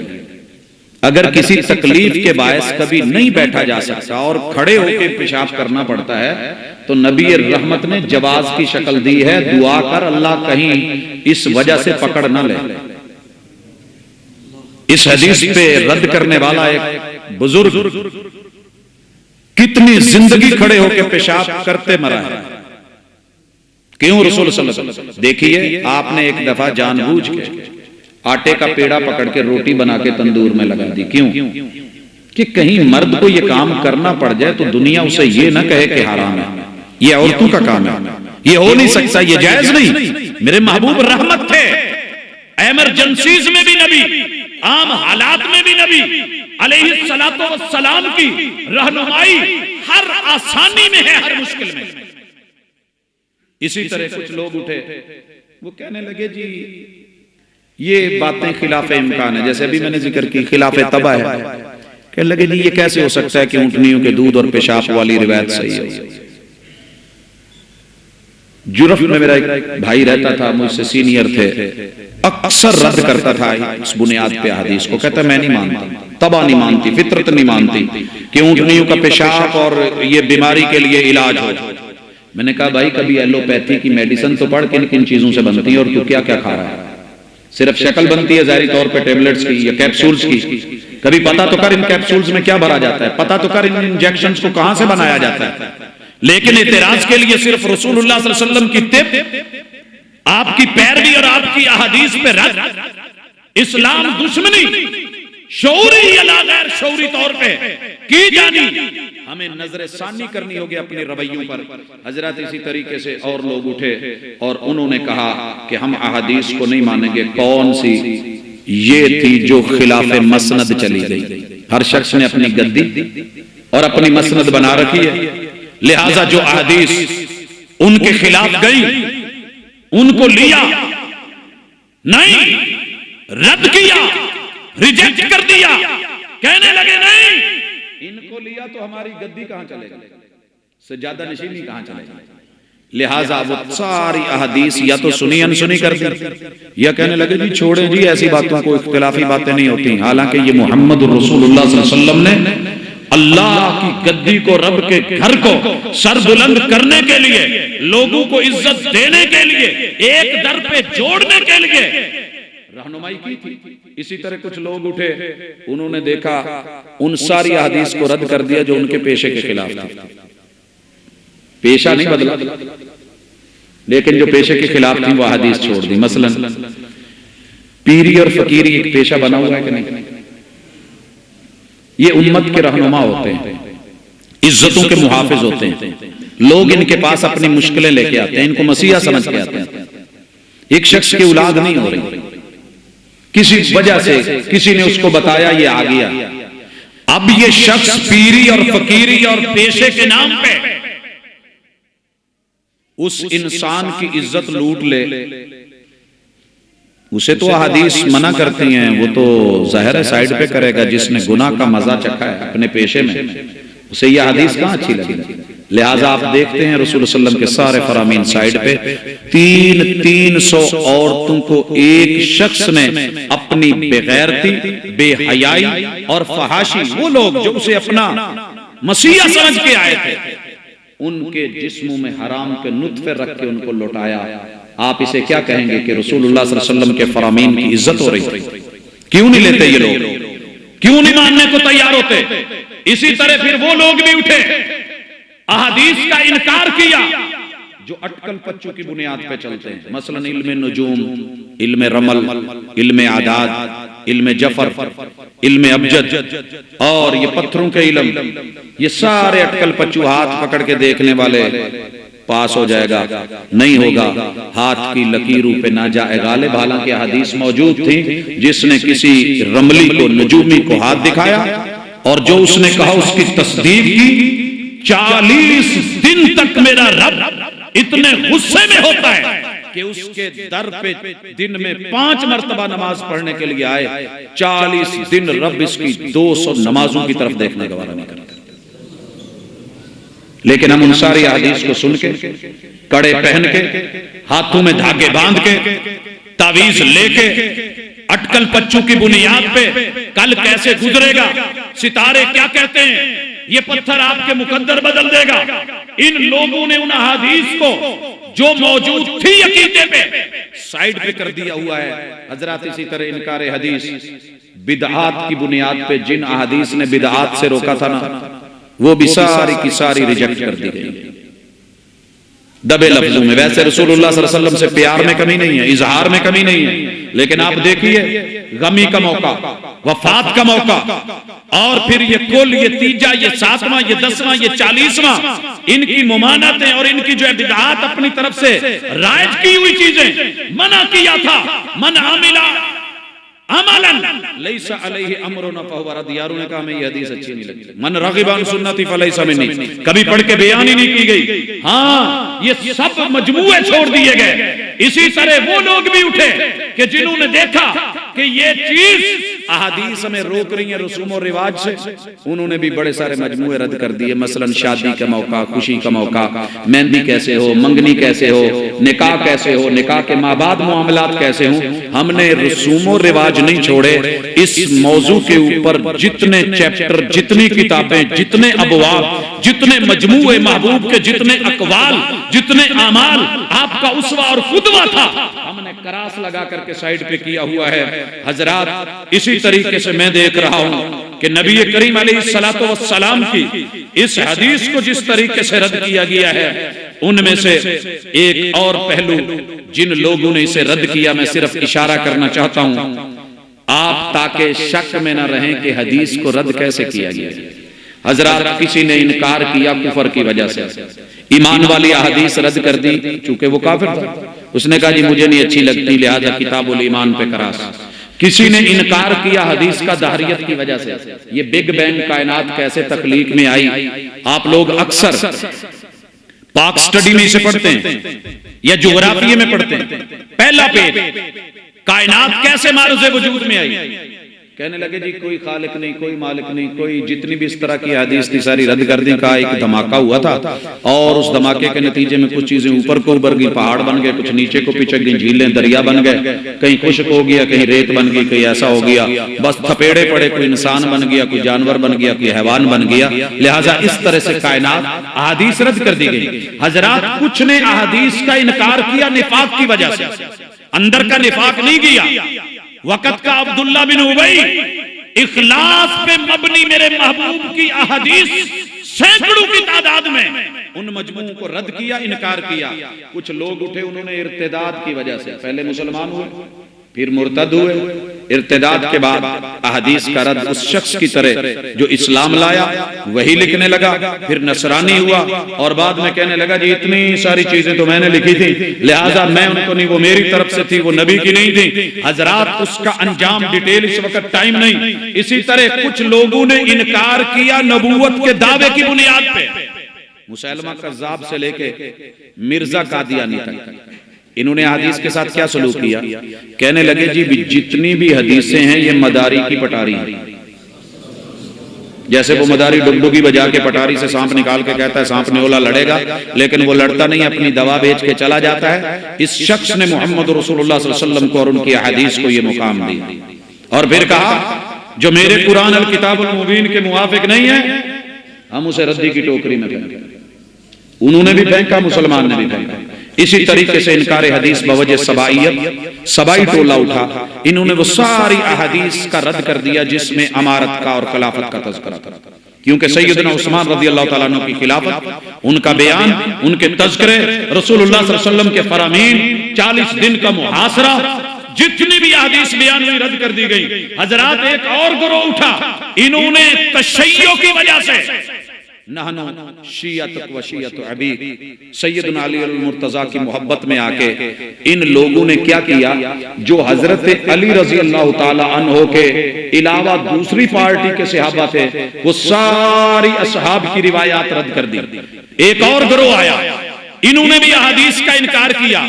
अगर किसी तकलीफ के बायस कभी नहीं बैठा जा सकता और खड़े होकर पेशाब करना पड़ता है, तो नबी रहमत ने जवाज की शक्ल दी है, दुआ कर अल्लाह कहीं इस वजह से पकड़ न ले। इस हदीस पे रद्द करने वाला एक बुजुर्ग कितनी जिंदगी खड़े होकर पेशाब करते मरा है। क्यों? रसूल सल्लल्लाहु अलैहि वसल्लम। देखिए, आपने एक दफा जानबूझ के आटे का पेड़ा पकड़ के रोटी बना के तंदूर में लगा दी। क्यों? कि कहीं मर्द को यह काम करना पड़ जाए तो दुनिया उसे ये ना कहे कि हराम है, ये औरतों का काम है, ये हो नहीं सकता, ये जायज नहीं। मेरे महबूब रहमत थे, एमरजेंसीज में भी नबी, आम हालात में भी नबी अलैहिस्सलातो वस्सलाम की रहनुमाई हर आसानी में है, हर मुश्किल में। इसी तरह कुछ लोग उठे, वो कहने लगे जी ये बातें खिलाफ इम्कान है, जैसे अभी मैंने जिक्र की खिलाफ तबा है। कहने लगे जी ये कैसे हो सकता है कि ऊंटनियों के दूध और पेशाब वाली रिवायत सही है। जुरफ में मेरा एक भाई रहता था, मुझसे सीनियर थे, अक्सर रद्द करता था इस बुनियाद पे हदीस को। कहता मैं नहीं मानता, तबा नहीं मानती, फितरत नहीं मानती कि ऊंटनियों का पेशाब और ये बीमारी के लिए इलाज हो। मैंने कहा भाई कभी एलोपैथी की मेडिसिन तो पढ़, किन किन चीजों से बनती है और तू क्या क्या खा रहा है? सिर्फ शक्ल बनती है जाहिर तौर पे टेबलेट्स की या कैप्सूल्स की। कभी पता तो कर इन कैप्सूल्स में क्या भरा जाता है, पता तो कर इन इंजेक्शंस को कहां से बनाया जाता है। लेकिन इतिराज के लिए सिर्फ रसूलुल्लाह सल्लल्लाहु अलैहि वसल्लम की तिब, आपकी पैरवी और आपकी अहादीस पे रद्द। इस्लाम दुश्मनी शऊरी या गैर शऊरी तौर पे की जानी, हमें नजर सानी करनी होगी अपने रवैयों पर। हजरत इसी तरीके से और लोग उठे और उन्होंने कहा कि हम अहादीस को नहीं मानेंगे। कौन सी? ये थी जो खिलाफे मसनद चली गई। हर शख्स ने अपनी गद्दी और अपनी मसनद बना रखी है, लिहाजा जो अहादीस उनके खिलाफ गई उनको लिया नहीं, रद्द किया, रिजेक्ट कर दिया। कहने लगे नहीं, इनको लिया तो हमारी गद्दी कहां चलेगी, सज्जादा नशीनी कहां चलेगी। लिहाजा वो सारी अहदीस या तो सुनी अनसुनी कर दी या कहने लगे जी छोड़े जी, ऐसी बातों को इख्तिलाफी बातें नहीं होती। हालांकि ये मोहम्मद रसूलुल्लाह सल्लल्लाहु अलैहि वसल्लम ने अल्लाह की गद्दी को, रब के घर को सरबुलंद करने के लिए, लोगों को इज्जत देने के लिए, एक दर पे जोड़ने के लिए रहनुमाई की थी। इसी तरह कुछ लोग उठे, उन्होंने देखा उन सारी हदीस को रद्द कर दिया जो उनके पेशे के खिलाफ थी। पेशा नहीं बदला, लेकिन जो पेशे के खिलाफ थी वो हदीस छोड़ दी। मसलन पीरी और फकीरी एक पेशा बना हुआ है कि नहीं? ये उम्मत के रहनुमा होते हैं, इज्जतों के मुहाफिज होते हैं। लोग इनके पास अपनी मुश्किलें लेके आते हैं, इनको मसीहा समझ के आते हैं। एक शख्स की औलाद नहीं हो रही, किसी वजह से किसी ने उसको बताया, ये आ गया। अब ये शख्स पीरी और फकीरी और पेशे के नाम पे उस इंसान की इज्जत लूट ले, उसे तो हदीस मना करती हैं, वो तो जाहिर है साइड पे करेगा। जिसने गुनाह का मजा चखा है अपने पेशे में, उसे यह हदीस कहां अच्छी लगी। लिहाजा आप देखते हैं रसूल सल्लल्लाहु अलैहि वसल्लम के सारे फरामीन साइड पे 300 औरतों को एक शख्स ने अपनी बेगैरती, बेहयाई और फहाशी, वो लोग जो उसे अपना मसीहा समझ के आए थे, उनके जिस्मों में हराम के नुत्फे रख के उनको लौटाया। आप इसे क्या कहेंगे कि रसूलुल्लाह सल्लल्लाहु अलैहि वसल्लम के फरामीन की इज्जत हो रही थी? क्यों नहीं लेते ये लोग, क्यों नहीं मानने को तैयार होते? इसी तरह फिर वो लोग भी उठे, अहादीस का इनकार किया जो अटकल पच्चू की बुनियाद पे चलते हैं, मसलन इल्मे नुजूम, इल्मे रमल, इल्मे आदाद, इल्मे जफर, इल्मे अबजद और ये पत्थरों के इल्म, ये सारे अटकल पच्चू हाथ पकड़ के देखने वाले पास हो जाएगा, नहीं होगा, हाथ की लकीरों पे ना जाएगा। गालिब हालांकि हदीस मौजूद थी, जिसने किसी रमली को, नजूमी को हाथ दिखाया और जो उसने कहा उसकी तस्दीक की, 40 दिन तक मेरा रब इतने गुस्से में होता है कि उसके दर पे दिन में 5 मरतबा नमाज पढ़ने के लिए आए, 40 दिन रब इसकी 200 नमाजों की तरफ देखने का वादा नहीं करता। लेकिन हम उन सारी हदीस को सुन के, कड़े पहन के, हाथों में धागे बांध के, तावीज लेके, अटकल पच्चू की बुनियाद पे कल कैसे गुजरेगा, सितारे क्या कहते हैं, ये पत्थर आपके मुकद्दर बदल देगा। इन लोगों ने उन हदीस को जो मौजूद थी अकीदे पे साइड पे कर दिया हुआ है। हजरत इसी तरह इनकार हदीस बिदआत की बुनियाद पे जिन अहादीस ने बिदआत से रोका था ना, वो भी सारी की सारी रिजेक्ट कर दी गई दबे लफ्जों में। वैसे रसूलुल्लाह सल्लल्लाहु अलैहि वसल्लम से प्यार में कमी नहीं है, इजहार में कमी नहीं है, लेकिन आप देखिए गमी का मौका, वफात का मौका, और फिर ये कुल, ये तीजा, ये 7वां, ये 10वां, ये 40वां, इनकी मुमानतें और इनकी जो बिदअत अपनी तरफ से राइज की हुई चीजें मना किया था। मन आमिला अमलन लैसा अलैहि अमरुना फहुव रद्द। यारों ने कहा हमें ये हदीस अच्छी नहीं लगी, मन रगिबा अन सुन्नती फलैसा मिन्नी, कभी पढ़ के बयान ही नहीं की गई। हाँ, ये सब मजमूए छोड़ दिए गए। इसी तरह वो लोग भी उठे कि जिन्होंने देखा कि ये चीज अहादीस में रोक रही है रसूम और रिवाज से, उन्होंने भी बड़े सारे मजमूए रद्द कर दिए। मसलन शादी का मौका, खुशी का मौका, मेहंदी कैसे हो, मंगनी कैसे हो, निकाह कैसे हो, निकाह के माँ बाद मामलात कैसे हो। हमने रसूम और रिवाज नहीं छोड़े। इस मौजू के ऊपर जितने चैप्टर, जितनी किताबें, जितने अबवाब, जितने मजमूए महबूब के जितने अकवाल, जितने अमाल आपका उस्वा और खुदवा था, हमने करास लगा करके साइड पे किया हुआ है। हजरात, इसी तरीके से मैं देख रहा हूं कि नबी करीम अलैहिस्सलातु वस्सलाम की इस हदीस को जिस तरीके से रद्द किया गया है, उनमें से एक और पहलू जिन लोगों ने इसे रद्द किया, मैं सिर्फ इशारा करना चाहता हूं आप, ताकि शक में न रहें कि हदीस को रद्द कैसे किया गया। हजरात, किसी ने इनकार किया कुफर की वजह से, ईमान वाली हदीस रद्द कर दी, चूंकि वो काफिर था। उसने कहा जी मुझे नहीं अच्छी लगती, लिहाजा किताबुल ईमान पे करास। किसी ने इनकार किया हदीस का दहरियत की वजह से। ये बिग बैंग कायनात कैसे तख्लीक में आई, आप लोग अक्सर पाक स्टडी में इसे पढ़ते हैं या ज्योग्राफी में पढ़ते हैं। पहला पेज, कायनात कैसे मारूज़े वजूद में आई। कहने लगे जी कोई खालिक नहीं, कोई मालिक नहीं, कोई, जितनी भी इस तरह की हदीस थी सारी रद्द कर दी। कहा एक धमाका हुआ था और उस धमाके के नतीजे में कुछ चीजें ऊपर को उभर गई, पहाड़ बन गए, कुछ नीचे को पिचक गई, झीलें दरिया बन गए, कहीं खुश्क हो गया, कहीं रेत बन गई, कहीं ऐसा हो गया, बस थपेड़े पड़े, कोई इंसान बन गया, कोई जानवर बन गया, कोई हैवान बन गया। लिहाजा इस तरह से कायनात अहादीस रद्द कर दी गई। हजरात, कुछ ने अहादीस का इनकार किया निफाक की वजह से, अंदर का निफाक नहीं किया। वक़्त का अब्दुल्ला बिन उबई इखलास पे मबनी मेरे महबूब की अहादीस सैकड़ों की तादाद में, उन मजमूओं को रद्द किया, इनकार किया। कुछ लोग उठे, उन्होंने इर्तिदाद की वजह से पहले मुसलमान हुए, फिर मुर्तद हुए। इर्तिदाद के बाद अहादीस का रद्द उस शख्स की तरह जो इस्लाम लाया वही लिखने लगा, फिर नसरानी हुआ और बाद में कहने लगा जी इतनी सारी चीजें तो मैंने लिखी थी, लिहाजा मैं उनको नहीं, वो मेरी तरफ से थी, वो नबी की नहीं थी। हजरात, उसका अंजाम डिटेल इस वक्त टाइम नहीं। इसी तरह कुछ लोगों ने इनकार किया नबूवत के दावे की बुनियाद पे, मुसैलमा कज़्ज़ाब से लेके मिर्जा कादियानी तक। इन्होंने हदीस के साथ क्या सलूक किया, कहने लगे जी जितनी भी हदीसें हैं ये मदारी की पटारी है। जैसे वो मदारी डुगडुगी बजा के पटारी से सांप निकाल के कहता है सांप न्योला लड़ेगा, लेकिन वो लड़ता नहीं, अपनी दवा बेच के चला जाता है। इस शख्स ने मोहम्मद रसूलुल्लाह सल्लल्लाहु अलैहि वसल्लम को और उनकी हदीस को ये मुकाम दिया और फिर कहा जो मेरे कुरान अल किताबुल मुबीन के मुवाफिक नहीं है हम उसे रद्दी की टोकरी में फेंकें। उन्होंने भी फेंका, मुसलमान ने भी फेंका। इसी तरीके से इनकार हदीस बवजह सबाइयत, सबाई टोला उठा। इन्होंने वो सारी अहादीस का रद्द कर दिया जिसमें अमारत का और खिलाफत का तज़किरा था, क्योंकि सैयदना उस्मान रज़ियल्लाहु ताला अन्हु की खिलाफत, उनका बयान, उनके तज़किरे, रसूलुल्लाह सल्लल्लाहु अलैहि वसल्लम के फरामीन, 40 दिन का मुहासरा, जितनी भी हदीस बयान हुई रद्द कर दी गई। हजरात एक और गिरोह उठा, इन्होंने तशय्यो की वजह से नहनु शियतुक व शियतु अबी, सैयदना अली अल मुर्तजा की मोहब्बत में आके इन लोगों ने क्या किया, जो हजरत अली रजी अल्लाह ताला अन्हो के अलावा दूसरी पार्टी के सहाबा थे, वो सारी असहाब की रिवायात रद्द कर दी। एक और गिरोह आया, इन्होंने भी हदीस का इनकार किया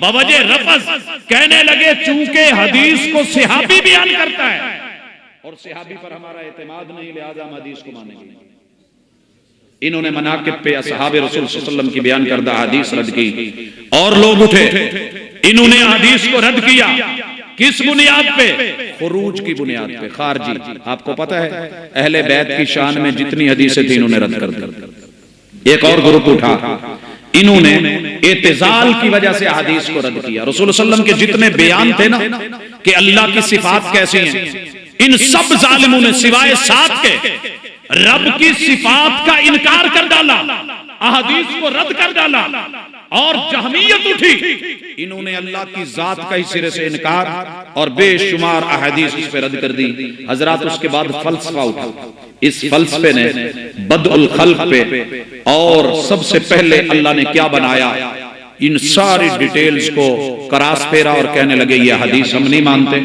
बवजह रफ़ज़, कहने लगे चूंकि हदीस को सहाबी बयान करता है और सहाबी पर हमारा एतमाद नहीं, लिहाजा हम हदीस को मानेंगे। इन्होंने मनाकिब पे असहाब रसूल सल्लल्लाहु अलैहि वसल्लम की बयान करदा हदीस रद्द की। और लोग उठे, इन्होंने हदीस को रद्द किया। किस बुनियाद पे? खुरूज की बुनियाद पे, खारजी। आपको पता है अहले बैत की शान में जितनी हदीसें थी इन्होंने रद्द कर दी। एक और ग्रुप उठा, इन्होंने एतजाल की वजह से हदीस को रद्द किया। रसूल सल्लल्लाहु अलैहि वसल्लम के जितने बयान थे ना कि अल्लाह की सिफात कैसी हैं, इन सब जालिमों ने सिवाय 7 के रब की सिफात का इनकार कर डाला, अहदीस को रद्द कर डाला। और जहमियत उठी, इन्होंने अल्लाह की जात का ही सिरे से इनकार और बेशुमार अहदीस इस पे रद्द कर दी। हजरात उसके बाद फलसफा उठा, इस फलसफे ने बदउल खल्क पे और सबसे पहले अल्लाह ने क्या बनाया, इन सारी डिटेल्स को करास फेरा और कहने लगे ये हदीस हम नहीं मानते।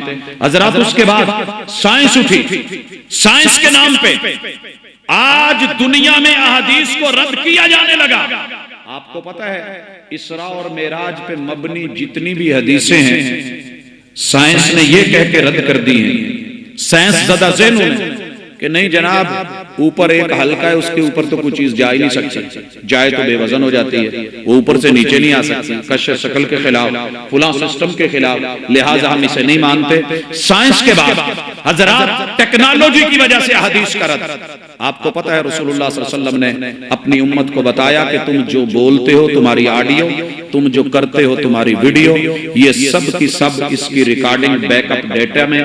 हजरात उसके बाद साइंस उठी, साइंस के नाम पे आज दुनिया में अहदीस को रद्द किया जाने लगा। आपको पता है इसरा और मेराज पे मबनी जितनी भी हदीसें हैं साइंस ने ये कह के रद्द कर दी हैं। साइंस ज़्यादा ज़हन है कि नहीं जनाब ऊपर एक हल्का है, उसके ऊपर तो कोई चीज जा ही नहीं सकती, जाए तो बेवजन हो जाती है, वो ऊपर से नीचे नहीं आ सकती, कश शक्ल के खिलाफ, फुला सिस्टम के खिलाफ, लिहाजा हम इसे नहीं मानते। साइंस के बाद हजरात टेक्नोलॉजी की वजह से हदीस का रद्द। आपको पता है रसूलुल्लाह सल्लल्लाहु अलैहि वसल्लम ने अपनी उम्मत को बताया कि तुम जो बोलते हो तुम्हारी ऑडियो, तुम जो करते हो तुम्हारी वीडियो, ये सब की सब इसकी रिकॉर्डिंग बैकअप डेटा में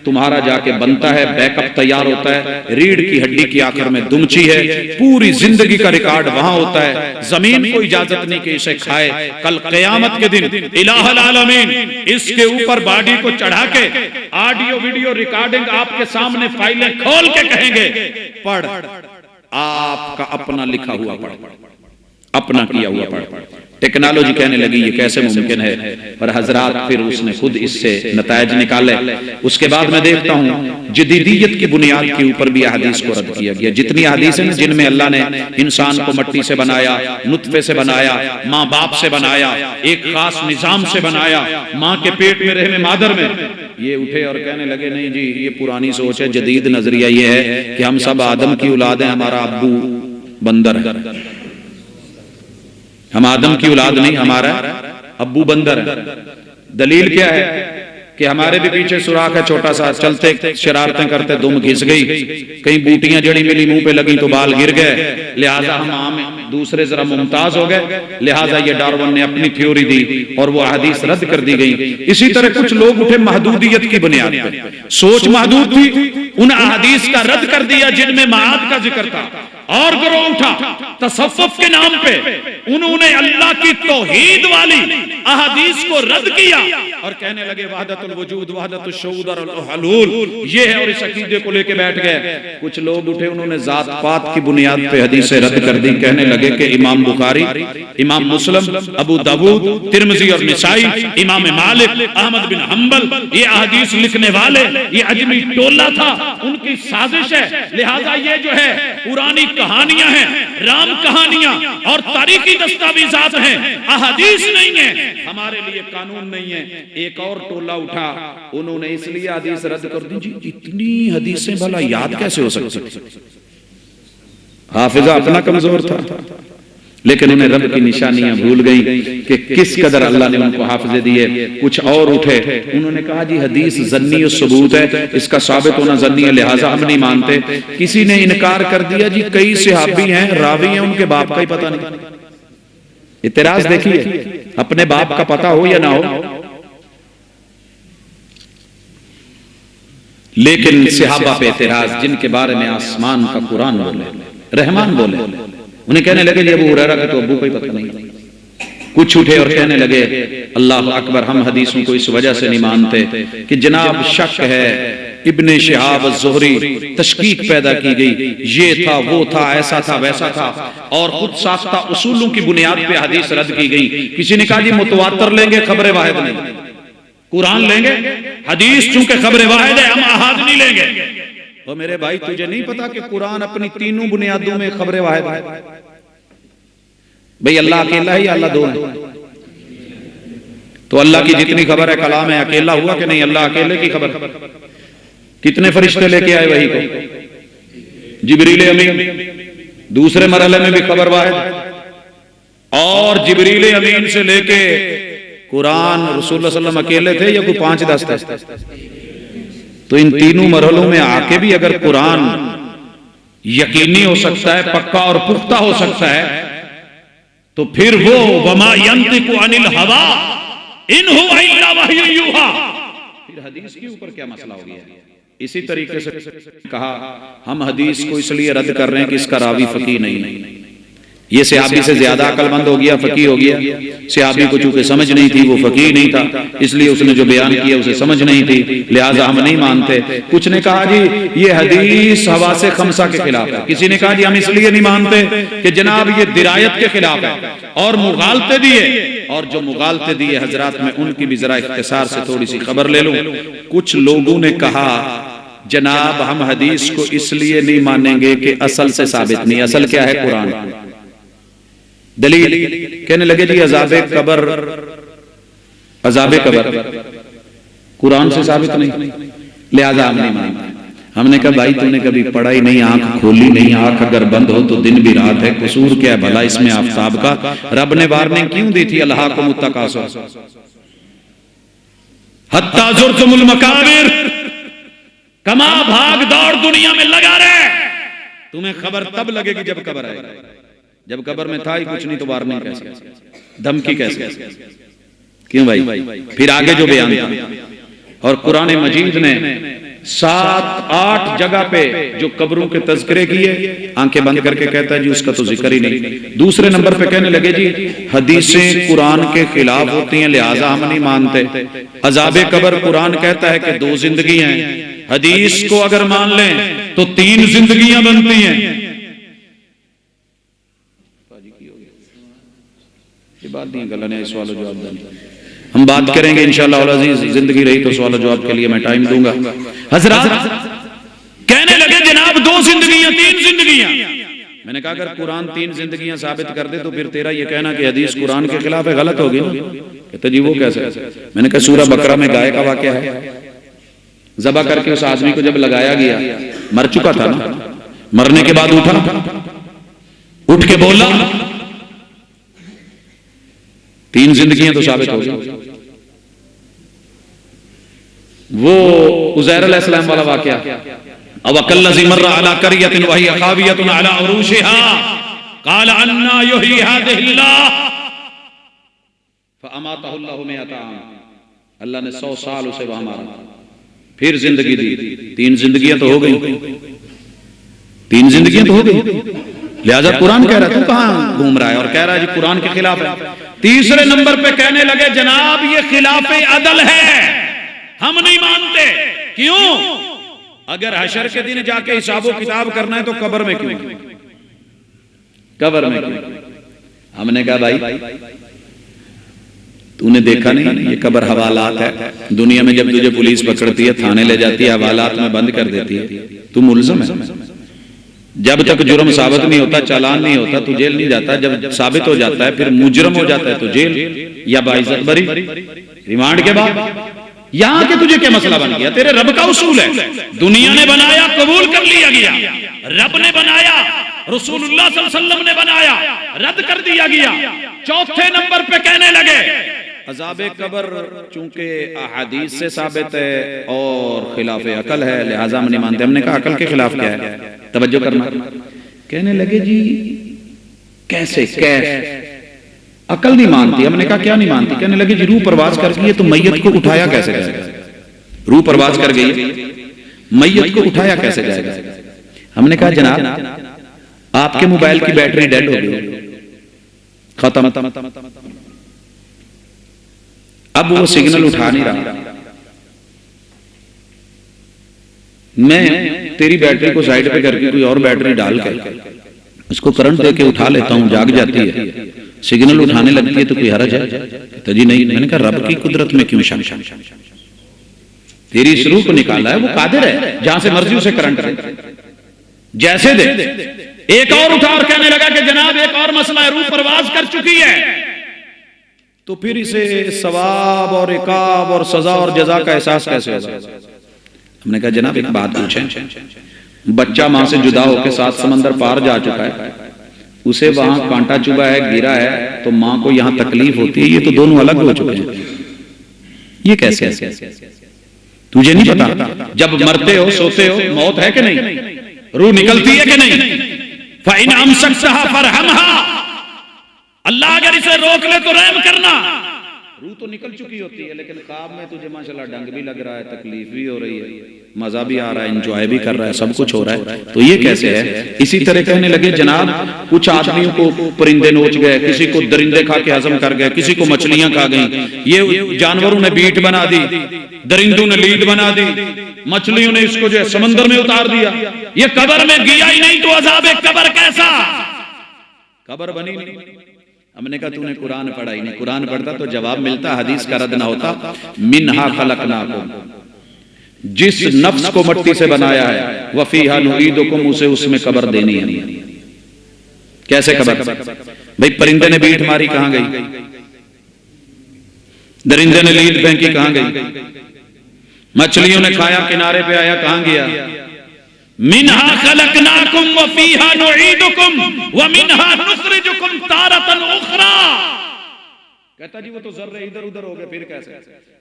तुम्हारा जाके बनता है, बैकअप तैयार होता है, रीढ़ की हड्डी की आखिर में दुमची है, पूरी जिंदगी का रिकॉर्ड वहां होता है। जमीन को इजाजत नहीं कि इसे खाए। कल क़यामत के दिन इलाहुल आलमीन इसके ऊपर बॉडी को चढ़ा के ऑडियो वीडियो रिकॉर्डिंग आपके सामने फाइलें खोल के कहेंगे पढ़, आपका अपना लिखा हुआ पढ़, अपना किया हुआ पढ़। टेक्नोलॉजी कहने लगी ये कैसे मुमकिन है, पर हजरात फिर उसने खुद इससे नतायज निकाले। उसके बाद मैं देखता हूँ जदीदियत की बुनियाद के ऊपर भी हदीस को रद्द किया गया। जितनी हदीसें हैं जिनमें अल्लाह ने इंसान को मट्टी से बनाया, नुत्फे से बनाया, माँ बाप से बनाया, एक खास निजाम से बनाया, माँ के पेट में रहे मादर में, ये उठे और कहने लगे नहीं जी ये पुरानी सोच है, जदीद नजरिया ये है कि हम सब आदम की औलाद हैं, हमारा अब्बू बंदर है। हम आदम की औलाद नहीं, हमारा अब्बू बंदर है। दलील क्या है कि हमारे भी पीछे सुराख है छोटा सा, चलते शरारतें करते दुम घिस गई, कहीं बूटियां जड़ी मिली मुंह पे लगी तो बाल गिर गए, लिहाजा हम आम दूसरे जरा मुमताज हो गए, लिहाजा ये डार्विन ने अपनी थ्योरी दी और वो हदीस रद्द कर दी गई। इसी तरह कुछ लोग उठे महदूदियत की बुनियाद पे, सोच महदूद थी, उन अहादीस का रद्द कर दिया जिनमें माद का जिक्र था। और गिरोह उठा तसव्वुफ के नाम पे, उन्होंने अल्लाह की तौहीद वाली अहादीस को रद्द किया और कहने लगे वहदतुल वजूद वहदतुश शऊद और हलूल ये है, और इस अकीदे को लेके बैठ गए। कुछ लोग उठे उन्होंने जात पात की बुनियाद पे हदीसें रद्द कर दी, कहने लगे कि इमाम बुखारी, इमाम मुस्लिम, अबू दाऊद, तिरमिजी और निसाई, इमाम मालिक, अहमद बिन हंबल, ये अहादीस लिखने वाले ये अजमी टोला था, उनकी साजिश है, लिहाजा ये जो है पुरानी कहानियां हैं, राम कहानियां और तारीखी दस्तावेजात हैं, अहादीस नहीं है, हमारे लिए कानून नहीं है। एक और टोला उठा, उन्होंने इसलिए हदीस रद्द कर दी जी इतनी हदीसें भला याद कैसे हो सकती। हाफिजा अपना कमजोर था, लेकिन उन्हें रब की निशानियां भूल गई कि किस कदर अल्लाह ने उनको हाफिजे दिए। कुछ और उठे, उन्होंने कहा जी हदीस जन्नी सबूत है, इसका साबित होना जन्नी है, लिहाजा हम नहीं मानते। किसी ने इनकार कर दिया जी कई सहाबी हैं, रावी हैं, उनके बाप का ही पता नहीं। इतराज देखिए, अपने बाप का पता हो या ना हो, लेकिन सहाबा पे एतराज, जिनके बारे में आसमान का कुरान बोले, रहमान बोले, उन्हें कहने लगे जी अबू हुरैरा का तो अब्बू को ही पता नहीं। कुछ उठे और कहने लगे अल्लाह अकबर, हम हदीसों को इस वजह से नहीं मानते कि जनाब शक है, इब्ने शिहाब ज़ुहरी तशकीक पैदा की गई, ये था वो था ऐसा था वैसा था, और खुद साख्ता उसूलों की बुनियाद पे हदीस रद्द की गई। किसी ने कहा जी मुतवातर लेंगे, खबर वाहिद नहीं, कुरान लेंगे, हदीस चूंकि खबर वाहिद है हम अहाद नहीं लेंगे। तो मेरे भाई तुझे नहीं पता कि कुरान अपनी तीनों बुनियादों में खबर वाहिद है? भाई अल्लाह अकेला ही, अल्लाह दो है, तो अल्लाह की जितनी खबर है कलाम है, अकेला हुआ कि नहीं? अल्लाह अकेले की खबर, कितने फरिश्ते लेके आए वही को? जिब्रील अमीन, दूसरे मरहले में भी खबर वाहिद, और जिब्रील अमीन से लेके कुरान रसूलुल्लाह सल्लल्लाहु अलैहि वसल्लम अकेले थे या कोई 5-10 थे? तो इन तीनों मरहलों में आके भी अगर कुरान यकीनी हो सकता है, पक्का और पुख्ता हो सकता है, तो फिर वो वमा यंतिकु अनिल हवा इन हुवा इल्ला वह्यु यूहा, फिर हदीस के ऊपर क्या मसला हो गया? इसी तरीके से कहा हम हदीस को इसलिए रद्द कर रहे हैं कि इसका रावी फकीह नहीं है। ये सहाबी से ज्यादा अक्लमंद हो गया, फकीह हो गया। सहाबी को चूंकि समझ नहीं थी, वो फकीह नहीं था, इसलिए उसने जो बयान किया उसे समझ नहीं थी, लिहाजा हम नहीं मानते। कुछ ने कहा जी ये हदीस हवा से खमसा के खिलाफ है, किसी ने कहा जी हम इसलिए नहीं मानते कि जनाब ये दिरायत के खिलाफ है, और मुगालते दिए, और जो मुगालते दिए हजरात में उनकी भी जरा इख्तिसार से थोड़ी सी खबर ले लूं। कुछ लोगों ने कहा जनाब हम हदीस को इसलिए नहीं मानेंगे कि असल से साबित नहीं। असल क्या है? कुरान। दलील कहने लगे जी अजाबे कबर कुरान से साबित नहीं, लिहाजा हम नहीं मानते। हमने कहा भाई तूने कभी पढ़ाई नहीं, आंख खोली नहीं, आंख अगर बंद हो तो दिन भी रात है, कसूर क्या है भला इसमें आफताब का? रब ने वार्निंग क्यों दी थी? अल्लाह को मुत्तकासो हत्ता जुर्तुमुल मकाबिर, कमा भाग दौड़ दुनिया में लगा रहे, तुम्हें खबर तब लगेगी जब कबर आएगी। जब कबर में था ही कुछ नहीं तो वार्निंग कैसे, धमकी कैसे? क्यों भाई? फिर आगे जो बयान था, और कुरान मजीद ने 7-8 जगह पे जो कब्रों के तज़किरे किए, आंखें बंद करके कहता है जी उसका तो जिक्र ही नहीं। दूसरे नंबर पे कहने लगे जी हदीसें कुरान के खिलाफ होती हैं, लिहाजा हम नहीं मानते। अजाबे कबर कुरान कहता है कि 2 जिंदगी हैं, हदीस को अगर मान लें तो 3 जिंदगियां बनती हैं। ये बात नहीं गलत है, सवाल जवाब हम बात करेंगे इंशाअल्लाह अज़ीज़, जिंदगी रही तो सवाल जवाब के लिए मैं टाइम दूंगा। हजरत कहने लगे जनाब 2 जिंदगियां 3 जिंदगियां। मैंने कहा अगर कुरान 3 जिंदगियां साबित कर दे तो फिर तेरा ये कहना कि हदीस कुरान के खिलाफ है गलत होगी ना? कहते जी वो कैसे? मैंने कहा सूरह बकरा में गाय का वाकया है, ज़बह करके उस आदमी को जब लगाया गया, मर चुका था ना, मरने के बाद उठा, उठ के बोला 3 जिंदगियां तो साबित हो गई। वो उज़ैर अलैहिस्सलाम वाला वाकया, अवकल्लज़ी मर्रा अला क़रियतिन वही खावियतुन अला उरूशिहा क़ाल अन्ना युही हादिहिल्लाह फ़अमातहुल्लाहु मिअता आम, अल्लाह ने 100 साल उसे वहां मारा, फिर जिंदगी दी। 3 जिंदगियां तो हो गई, 3 जिंदगियां तो हो गई। लिहाजा कुरान कह रहा है, तू कहां घूम रहा है और कह रहा है जी कुरान के खिलाफ है। तीसरे नंबर पे कहने लगे जनाब ये खिलाफे अदल है, हम नहीं मानते। क्यों? अगर हशर के दिन जाके हिसाबो किताब करना है तो कब्र में क्यों? कब्र में क्यों? हमने कहा भाई तूने देखा नहीं ये कब्र हवालात है। दुनिया में जब तुझे पुलिस पकड़ती है, थाने ले जाती है, हवालात में बंद कर देती है, तू मुल्ज़िम है। जब तक जुर्म साबित नहीं होता, चालान नहीं होता, तू जेल नहीं जाता। जब साबित हो जाता है फिर मुजरम हो जाता है तो जेल या बाइज्जत बरी, रिमांड के बाद। यहां के तुझे क्या मसला बन गया? तेरे रब का उसूल है, दुनिया ने बनाया कबूल कर लिया गया, रब ने बनाया, रसूलुल्लाह सल्लल्लाहु अलैहि वसल्लम ने बनाया, रद्द कर दिया गया। चौथे नंबर पे कहने लगे अज़ाबे कब्र चूंकि अहादीस से साबित है और खिलाफ अकल है, लिहाजा हम नहीं मानते। हमने कहा अकल के खिलाफ क्या है? तवज्जो करना। कहने लगे जी कैसे? कैफ अकल नहीं मानती। हमने कहा क्या नहीं मानती? कहने लगी जी रूह परवाज कर गई है तो मैयत को उठाया कैसे जाएगा? रूह परवाज कर गई, मैयत को उठाया कैसे जाएगा? हमने कहा जनाब आपके मोबाइल की बैटरी डेड हो गई, खत्म, अब वो सिग्नल उठा नहीं रहा। मैं तेरी बैटरी को साइड पे करके कोई और बैटरी डाल कर उसको करंट देके उठा लेता हूं, जाग जाती है, सिग्नल उठाने लगती है तो कोई हरज है? तो जी नहीं। मैंने कहा रब की कुदरत में क्यों शक? तेरी इस रूह को निकाला है, वो कादिर है जहां से मर्जी उसे करंट दे, जैसे दे। एक और उठा और कहने लगा कि जनाब एक और मसला है, रूह परवाज कर चुकी है तो फिर इसे सवाब और इकाब और सजा और जजा का एहसास कैसे होगा? हमने कहा जनाब एक बात पूछें, बच्चा मां से जुदा होकर 7 समंदर पार जा चुका है, उसे वहां कांटा चुभा है, गिरा है, तो मां को यहां तकलीफ होती है, ये तो दोनों अलग हो चुके हैं, ये कैसे? तुझे नहीं पता? जब मरते हो सोते हो मौत है कि नहीं? रूह निकलती है कि नहीं? फ़इन अमसकहा फरहमहा, अल्लाह अगर इसे रोक ले तो रहम करना। रूह तो निकल चुकी होती है, लेकिन ख्वाब में तुझे माशाल्लाह डंग भी लग रहा है, तकलीफ भी हो रही है, मजा भी आ रहा है, एंजॉय भी कर रहा है, सब कुछ हो रहा है, तो ये कैसे है? इसी तरह कहने लगे जनाब कुछ आदमियों को परिंदे नोच गए, किसी को दरिंदे खा के हजम कर गए, किसी को मछलियां खा गई, ये जानवरों ने बीट बना दी, दरिंदों ने लीड बना दी, मछलियों ने इसको जो है समंदर में उतार दिया, ये कब्र में गया ही नहीं तो अजाब कब्र कैसा? कब्र बनी नहीं। हमने कहा तूने कुरान पढ़ा ही नहीं। कुरान पढ़ता तो जवाब मिलता, हदीस का रद्द ना होता। मिन्हा खलकनाकुम, जिस नफ्स को मिट्टी से बनाया है, वफीहा नुईदुकुम, उसे उसमें कब्र देनी है। कैसे कब्र? भाई परिंदे ने बीट मारी, कहां गई? दरिंदे ने लीड फेंकी, कहां गई? मछलियों ने खाया, किनारे पे आया, कहां गया? मिन्हा खलकनाकुम व फीहा नुईदुकुम व मिन्हा नुखरिजुकुम तारतन उखरा। कहता जी वो तो जर्रे इधर उधर हो गए, फिर कैसे?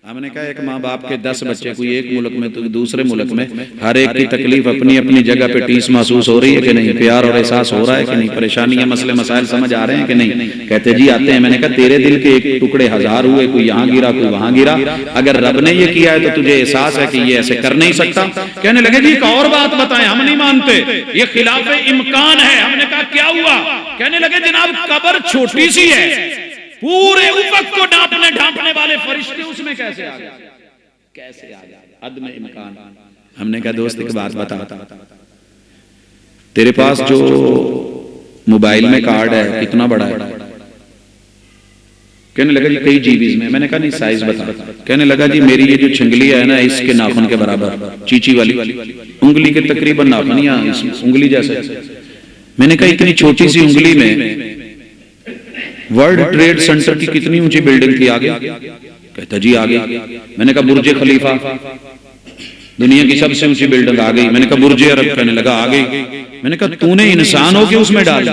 हमने कहा एक माँ बाप के 10 बच्चे, कोई एक मुल्क में तो दूसरे मुल्क में, हर एक की तकलीफ अपनी अपनी जगह पे टीस महसूस हो रही है कि नहीं? प्यार और एहसास हो रहा है कि नहीं? परेशानियां मसले मसाइल समझ आ रहे हैं कि नहीं? कहते जी आते हैं। मैंने कहा तेरे दिल के एक टुकड़े 1000 हुए, कोई यहाँ गिरा कोई वहां गिरा, अगर रब ने ये किया है तो तुझे एहसास है कि ये ऐसे कर नहीं सकता। कहने लगे जी एक और बात बताएं, हम नहीं मानते, ये खिलाफ इम्कान है। हमने कहा क्या हुआ? कहने लगे जनाब कब्र छोटी सी है, पूरे उफक को ढांपने वाले फरिश्ते उसमें कैसे आ गए? कैसे आ गए? अदम इम्कान। हमने कहा दोस्त एक बात बता, तेरे पास जो मोबाइल में कार्ड है कितना बड़ा है? कहने लगा जी कई जीबीज में। मैंने कहा नहीं साइज बता। कहने लगा जी मेरी ये जो छिंगली है ना, इसके नाखून के बराबर, चीची वाली उंगली के तकरीबन नाखून या उंगली जैसे। मैंने कहा इतनी छोटी सी उंगली में वर्ल्ड ट्रेड सेंटर की कितनी ऊंची बिल्डिंग थी? आगे? कहता जी आगे। मैंने कहा बुर्ज खलीफा, दुनिया की सबसे ऊंची बिल्डिंग आ गई। मैंने कहा बुर्ज अरब। कहने लगा आ गई। मैंने कहा तूने इंसान हो के उसमें डाल,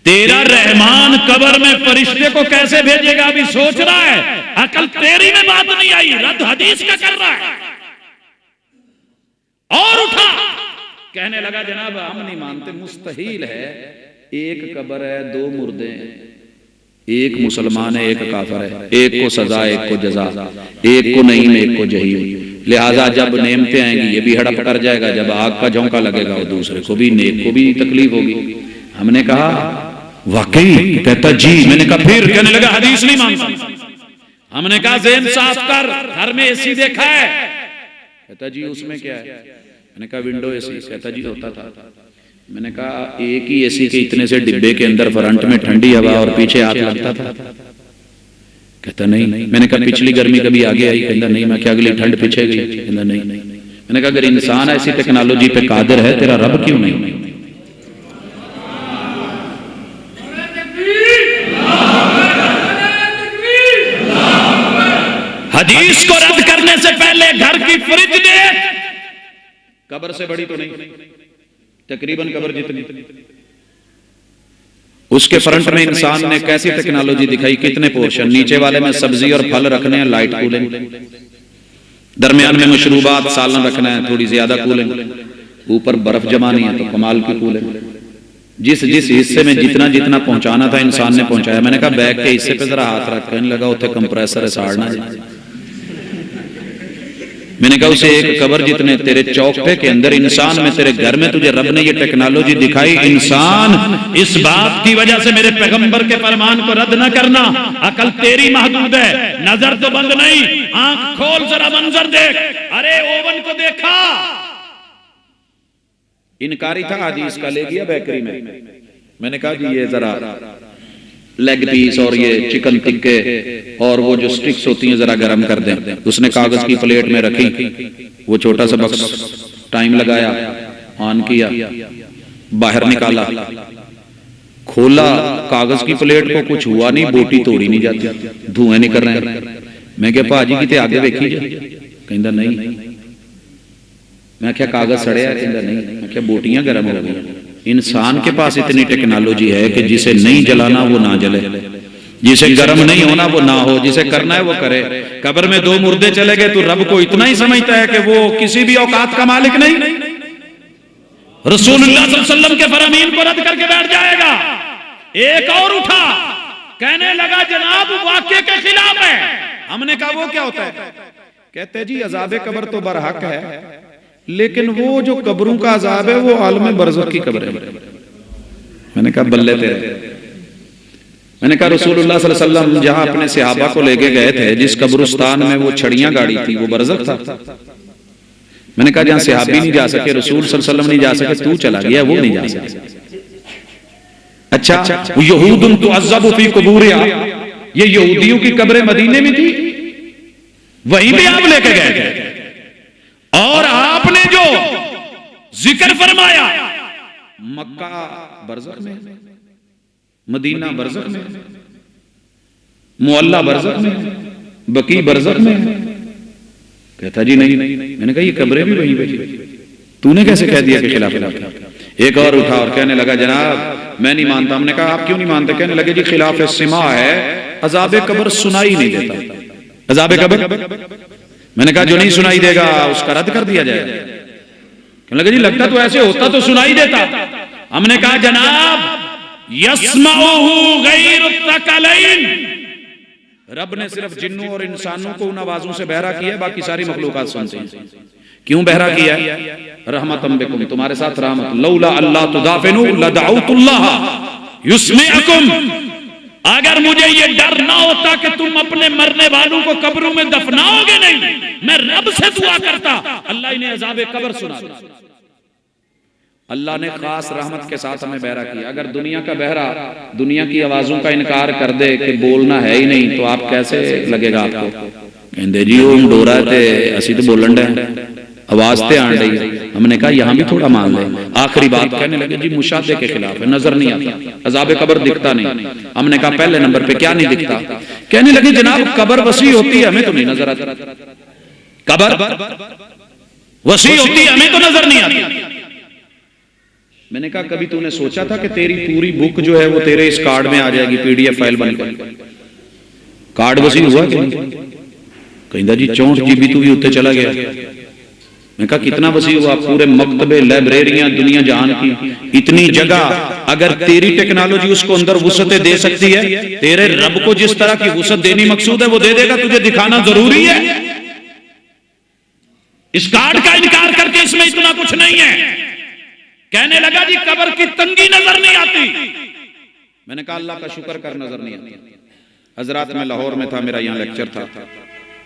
तेरा रहमान कब्र में फरिश्ते को कैसे भेजेगा? अभी सोच रहा है, अकल तेरी में बात नहीं आई, रद्द हदीस का कर रहा है। और उठा, कहने लगा जनाब हम नहीं मानते, मुस्तहील है, एक कब्र है, 2 मुर्दे, एक मुसलमान है, एक काफिर है, एक को सजा एक को जजा, एक को नईम एक को जहीम। लिहाजा जब नेमतें आएंगी ये भी हड़प कर जाएगा, जब आग का झोंका लगेगा वो दूसरे को भी, नेक को भी तकलीफ होगी। हमने कहा वाकई? कहता जी। मैंने कहा फिर? कहने लगा हदीस नहीं मानता। हमने कहा ज़हन साफ कर, घर में एसी देखा है? कहता जी उसमें क्या है? मैंने कहा विंडो एसी। कहता जी होता था। मैंने कहा एक ही एसी के इतने से डिब्बे के अंदर फ्रंट में ठंडी हवा और पीछे आग लगता था? कहता नहीं। मैंने कहा पिछली गर्मी कभी आगे आई? कहता नहीं। मैं क्या अगली ठंड पीछे गई? कहता नहीं। मैंने कहा अगर इंसान ऐसी टेक्नोलॉजी पे कादिर है, तेरा रब क्यों नहीं? हदीस को रद्द करने से पहले घर की फ्रिज देख, कब्र से बड़ी तो नहीं, तकरीबन कब्र जितनी। उसके फ्रंट में इंसान ने कैसी टेक्नोलॉजी दिखाई, कितने पोर्शन, नीचे वाले में सब्जी और फल रखने हैं, लाइट कूलिंग, दरमियान में मशरूबात सालन रखना है, थोड़ी ज्यादा कूलिंग, ऊपर बर्फ जमानी है तो कमाल की कूलिंग। जिस जिस हिस्से में जितना जितना पहुंचाना था इंसान ने पहुंचाया। मैंने कहा बैग के हिस्से पे जरा हाथ रख, कहने लगा उसे कंप्रेसर है साड़ना है। मैंने कहा उसे एक कब्र जितने तेरे चौकठे के अंदर इंसान में तेरे घर में तुझे रब ने ये टेक्नोलॉजी दिखाई। इंसान इस बात की वजह से मेरे पैगंबर के फरमान को रद्द न करना। अकल तेरी महदूद है, नजर तो बंद नहीं, आंख खोल जरा मंजर देख। अरे ओवन को देखा, इनकारी था हदीस का, ले गया बेकरी में। मैंने कहा जी ये जरा लेग पीस और ये चिकन टिक्के और वो जो स्टिक्स होती हैं जरा गर्म कर दें। उसने कागज की प्लेट में रखी, वो छोटा सा बक्स, टाइम लगाया, ऑन किया, बाहर निकाला, खोला, कागज की प्लेट को कुछ हुआ नहीं, बोटी तोड़ी नहीं जाती, धुएं नहीं कर रहे हैं। मैं क्या भाजी किते आगे वेखी जा, कहंदा नहीं। मैं क्या कागज सड़िया, कहंदा नहीं। मैं क्या बोटियां गर्म हो गई। इंसान के पास इतनी टेक्नोलॉजी है कि जिसे नहीं जलाना वो ना जले, जिसे गर्म नहीं होना वो ना हो, जिसे करना है वो करे। कब्र में 2 मुर्दे चले गए तो रब को इतना ही समझता है कि वो किसी भी औकात का मालिक नहीं, रसूलुल्लाह सल्लल्लाहु अलैहि वसल्लम के फरमान को रद्द करके बैठ जाएगा। एक और उठा, कहने लगा जनाब वाक़े के खिलाफ है। हमने कहा वो क्या होता है? कहते जी अज़ाबे कब्र तो बरहक है, लेकिन वो जो कब्रों का अजाब है वो आलम बरज़ख की कब्र है। मैंने कहा बल्ले तेरे। मैंने कहा रसूलुल्लाह सल्लल्लाहु अलैहि वसल्लम जहां अपने सहाबा को लेके गए थे, जिस कब्रिस्तान में वो छड़ियां गाड़ी थी, वो बरज़ख था। मैंने कहा जहां सहाबी नहीं जा सके, रसूल सल्लल्लाहु अलैहि वसल्लम नहीं जा सके, तू चला गया, वो नहीं जा सके। अच्छा, यहूदुन तुअज़्ज़बु फी कुबूरिहा, ये यहूदियों की कब्रें मदीने में थी, वहीं भी आप लेके गए थे। और आपने जो जिक्र फरमाया मक्का बरज़ख में, मदीना बरज़ख में, मुअल्ला बरज़ख में, बकी बरज़ख में, कहता जी नहीं। मैंने कहा ये कब्रें भी वहीं पे थी, तूने कैसे कह दिया कि खिलाफ खिलाफ। एक और उठा और कहने लगा जनाब मैं नहीं मानता। हमने कहा आप क्यों नहीं मानते? कहने लगे जी खिलाफ सिमा है, अज़ाबे कब्र सुनाई नहीं देता। अज़ाबे कब्र, मैंने कहा जो नहीं सुनाई देगा उसका रद्द कर दिया जाए। कहने लगे जी लगता तो ऐसे होता तो सुनाई देता। हमने कहा जनाब यस्माउहु गैरु तकलैन, रब ने सिर्फ जिन्नों और इंसानों को उन आवाजों से बहरा किया, बाकी सारी मखलूकात सुनते हैं। क्यों बहरा किया? रहमतम बिकुम, तुम्हारे साथ रहमत। लौला अल्लाह तुदाफिनु लदअउतुल्लाह युस्मिअकुम, अगर मुझे ये डर ना होता कि तुम अपने मरने वालों को कब्रों में दफनाओगे नहीं, मैं रब से दुआ करता अल्लाह इन्हें अज़ाबे कब्र सुना। अल्लाह ने खास रहमत के साथ हमें बहरा किया। अगर दुनिया का बहरा दुनिया की आवाजों का इनकार कर दे कि बोलना है ही नहीं, तो आप कैसे लगेगा आपको? कहते जी वो डोरा थे असी तो बोलन डे, आवाज ते आन रही। हमने कहा यहां भी थोड़ा मान ले। आखिरी बात कहने लगे जी मुशादे के खिलाफ है, नजर नहीं आता, अज़ाबे कब्र दिखता नहीं। हमने कहा पहले नंबर पे क्या नहीं दिखता? कहने लगे जनाब कब्र वसी होती है, हमें तो नहीं नजर आती। कब्र वसी होती है, हमें तो नजर नहीं आती। मैंने कहा कभी तूने सोचा था कि तेरी पूरी बुक जो है वो तेरे इस कार्ड में आ जाएगी, PDF फाइल बनकर? कार्ड वसी हुआ कि नहीं? कहता जी 64 GB तू भी उत्ते चला गया। मैं कहा कितना वसी हुआ? पूरे मकतबे, लाइब्रेरियां, दुनिया जहान की इतनी जगह, अगर तेरी टेक्नोलॉजी उसको अंदर वुसअतें दे सकती है, तेरे रब को जिस तरह की वुसअत देनी मकसूद है वो दे देगा। तुझे दिखाना जरूरी है? इस कार्ड का इनकार करके इसमें इतना कुछ नहीं है। कहने लगा जी कब्र की तंगी नजर नहीं आती। मैंने कहा अल्लाह का शुक्र कर नजर नहीं आती। हजरात में लाहौर में था, मेरा यहाँ लेक्चर था,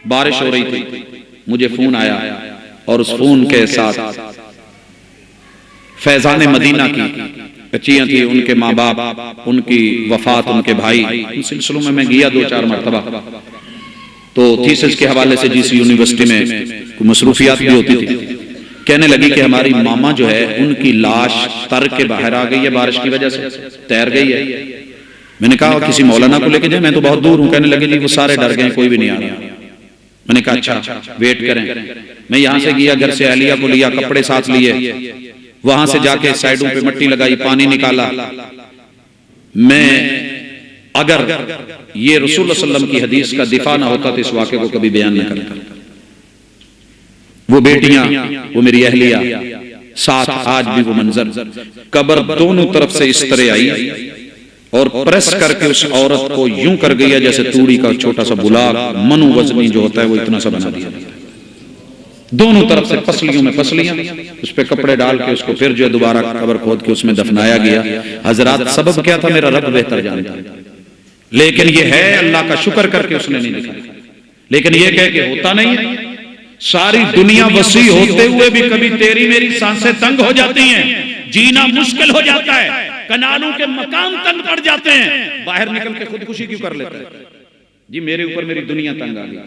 बारिश हो रही थी, मुझे फोन आया और उस फोन के साथ फैजान मदीना की बच्चियां थी, उनके माँ बाप, उनकी वफात, उनके भाई, इन सिलसिलों में मैं गया 2-4 मरतबा। तो थीसिस के हवाले से जिस यूनिवर्सिटी में मसरूफियात भी होती थी, कहने लगी कि हमारी मामा जो है उनकी लाश तर के बाहर आ गई है, बारिश की वजह से तैर गई है। मैंने कहा किसी मौलाना को लेके जाए, मैं तो बहुत दूर हूं। कहने लगे जी वो सारे डर गए, कोई भी नहीं आ रहा। मैंने कहा अच्छा वेट करें। मैं यहां से गया, घर से अहलिया को लिया, कपड़े साथ लिए, वहां से जाके साइडों पे मिट्टी लगाई, पानी निकाला। मैं अगर ये रसूलुल्लाह सल्लल्लाहु अलैहि वसल्लम की हदीस का दिफा ना होता तो इस वाक़े को कभी बयान न करता। वो बेटियां, वो मेरी अहलिया साथ आज भी वो मंजर, कब्र दोनों तरफ से इस तरह आई और प्रेस करके उस औरत को यूं कर गई जैसे तूड़ी का छोटा सा बुलाक मनु वजनी जो होता है वो इतना सा बना दिया। दोनों तरफ से पसलियों में पसलियां, उस पे कपड़े डाल के उसको फिर जो है दोबारा कब्र खोद के उसमें दफनाया गया। हजरात सबब क्या था मेरा रब बेहतर जानता है, लेकिन ये है अल्लाह का शुक्र करके उसने नहीं दिखाया। लेकिन ये कह के होता नहीं है, सारी दुनिया वसी होते हुए भी कभी तेरी मेरी सांसें तंग हो जाती हैं, जीना मुश्किल हो जाता है, कनालों के मकान तंग पड़ जाते हैं, बाहर निकल के खुदकुशी क्यों कर लेते हैं? जी मेरे ऊपर मेरी दुनिया तंग आ गई,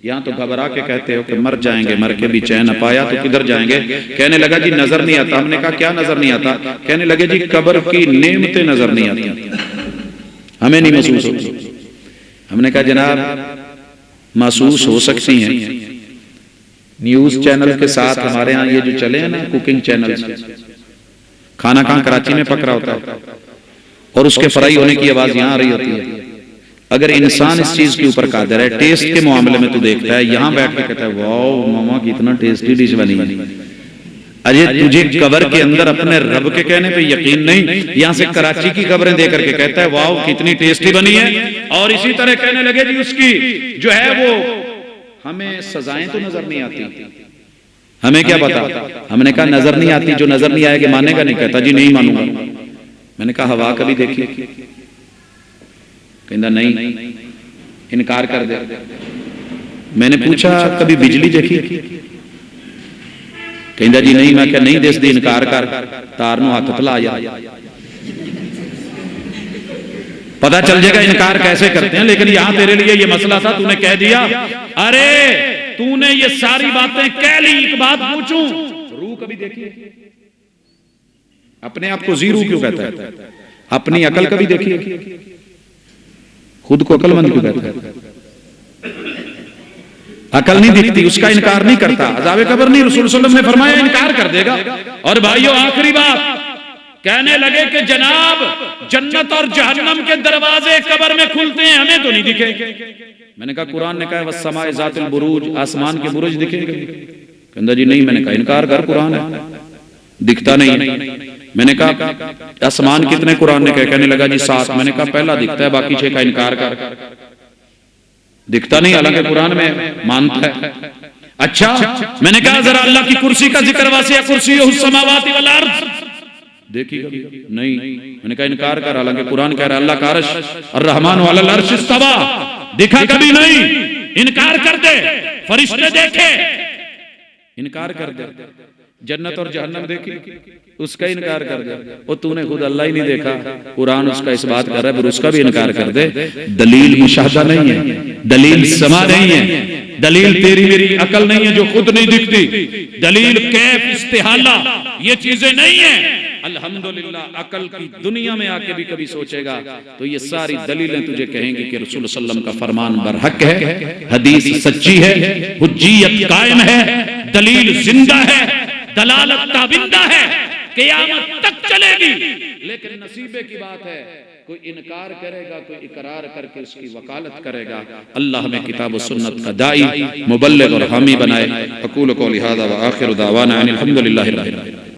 यहाँ तो घबरा के कहते हो कि मर जाएंगे, मर के भी चैन न पाया तो किधर जाएंगे। कहने लगा जी नजर नहीं आता। हमने कहा क्या नजर नहीं आता? कहने लगे जी कब्र की नेमतें नजर नहीं आती, हमें नहीं महसूस होती। हमने कहा जनाब महसूस हो सकती हैं, न्यूज चैनल के साथ हमारे यहाँ ये जो चले हैं ना कुकिंग चैनल, खाना कहाँ कराची में पक रहा होता है और उसके फ्राई होने की आवाज यहाँ आ रही होती है। अगर इंसान इस चीज के ऊपर कादिर है, टेस्ट के मामले में तो देखता है, यहाँ बैठ के कहता है वाओ मामा कितना टेस्टी डिश बनी है। अरे तुझे कब्र के अंदर अपने रब के कहने पे यकीन नहीं, यहाँ से कराची की खबरें दे करके कहता है वाओ कितनी टेस्टी बनी है। और इसी तरह कहने लगे जी उसकी जो है वो हमें सजाएं तो नजर नहीं आती, हमें क्या पता। हमने कहा नजर नहीं आती, जो नजर नहीं आएगी मानेगा नहीं। कहता जी नहीं मानूंगा। मैंने कहा हवा कभी देखी? कहता नहीं, इनकार कर दे। मैंने पूछा कभी बिजली देखी? कहता जी नहीं। मैं क्या नहीं देश दी इनकार कर, तार नु हाथ तला जा, पता चल जाएगा इनकार कैसे करते हैं। लेकिन यहां तेरे लिए ये मसला था, तूने कह दिया। अरे तूने ये सारी बातें कह ली, एक बात पूछूं, रूह कभी देखी? अपने आप को जीरो क्यों कहता है? अपनी अकल कभी देखी? खुद को अकलमंद क्यों कहता है? अकल नहीं दिखती, उसका इनकार नहीं करता। अज़ाब कब्र नहीं, रसूल सल्लल्लाहु अलैहि वसल्लम ने फरमाया इनकार कर देगा। और भाइयों आखिरी बात, कहने लगे कि जनाब जन्नत और जहन्नम के दरवाजे कब्र में खुलते हैं, हमें तो नहीं दिखे। मैंने कहा कुरान ने कहा वस्समाए ज़ातिल बुरूज, आसमान के बुरुज दिखेंगे। कहता जी नहीं। मैंने कहा इनकार कर, कुरान है दिखता नहीं। मैंने कहा आसमान कितने कुरान ने कहा? कहने लगा जी 7। मैंने कहा पहला दिखता है, बाकी 6 का इनकार कर। दिखता नहीं, हालांकि कुरान में मानता है। अच्छा मैंने कहा जरा अल्लाह की कुर्सी का जिक्र, वासिया कुर्सीयुहु समावाति वल अर्ज़, देखी कभी? नहीं। मैंने कहा इनकार कर, हालांकि कुरान कह रहा है अल्लाह का अर्श अर्रहमान अलल अर्श इस्तवा, दिखा कभी नहीं, इनकार कर दे। फरिश्ते देखे, इनकार कर दे। जन्नत और जहन्नम देखी, उसका इनकार कर दे। और तूने खुद अल्लाह ही नहीं देखा, कुरान उसका इस बात कर रहा है, फिर उसका भी इनकार कर दे। दलील मुशाहदा नहीं है, दलील समा नहीं है, दलील तेरी मेरी अकल नहीं है जो खुद नहीं दिखती, दलील कैफ इस्तिहाला ये चीजें नहीं है। अल्हम्दुलिल्लाह अकल की दुनिया में आके भी कभी सोचेगा तो ये सारी दलीलें तुझे कहेंगी कि रसूल सल्लल्लाहु अलैहि वसल्लम का फरमान बरहक है, हदीस सच्ची है, हुज्जियत कायम है, दलील जिंदा है, दलालत ताबिंदा है, क़यामत तक चलेगी। लेकिन नसीबे की बात है, कोई इनकार करेगा, कोई इकरार करके उसकी वकालत करेगा। अल्लाह में किताब व सुन्नत का दाई, मुबल्लिग और हामी बनाए। अक़ूलु क़ौली हाज़ा व आख़िरु दावाना अनिल हम्दुलिल्लाहि रब्बिल आलमीन।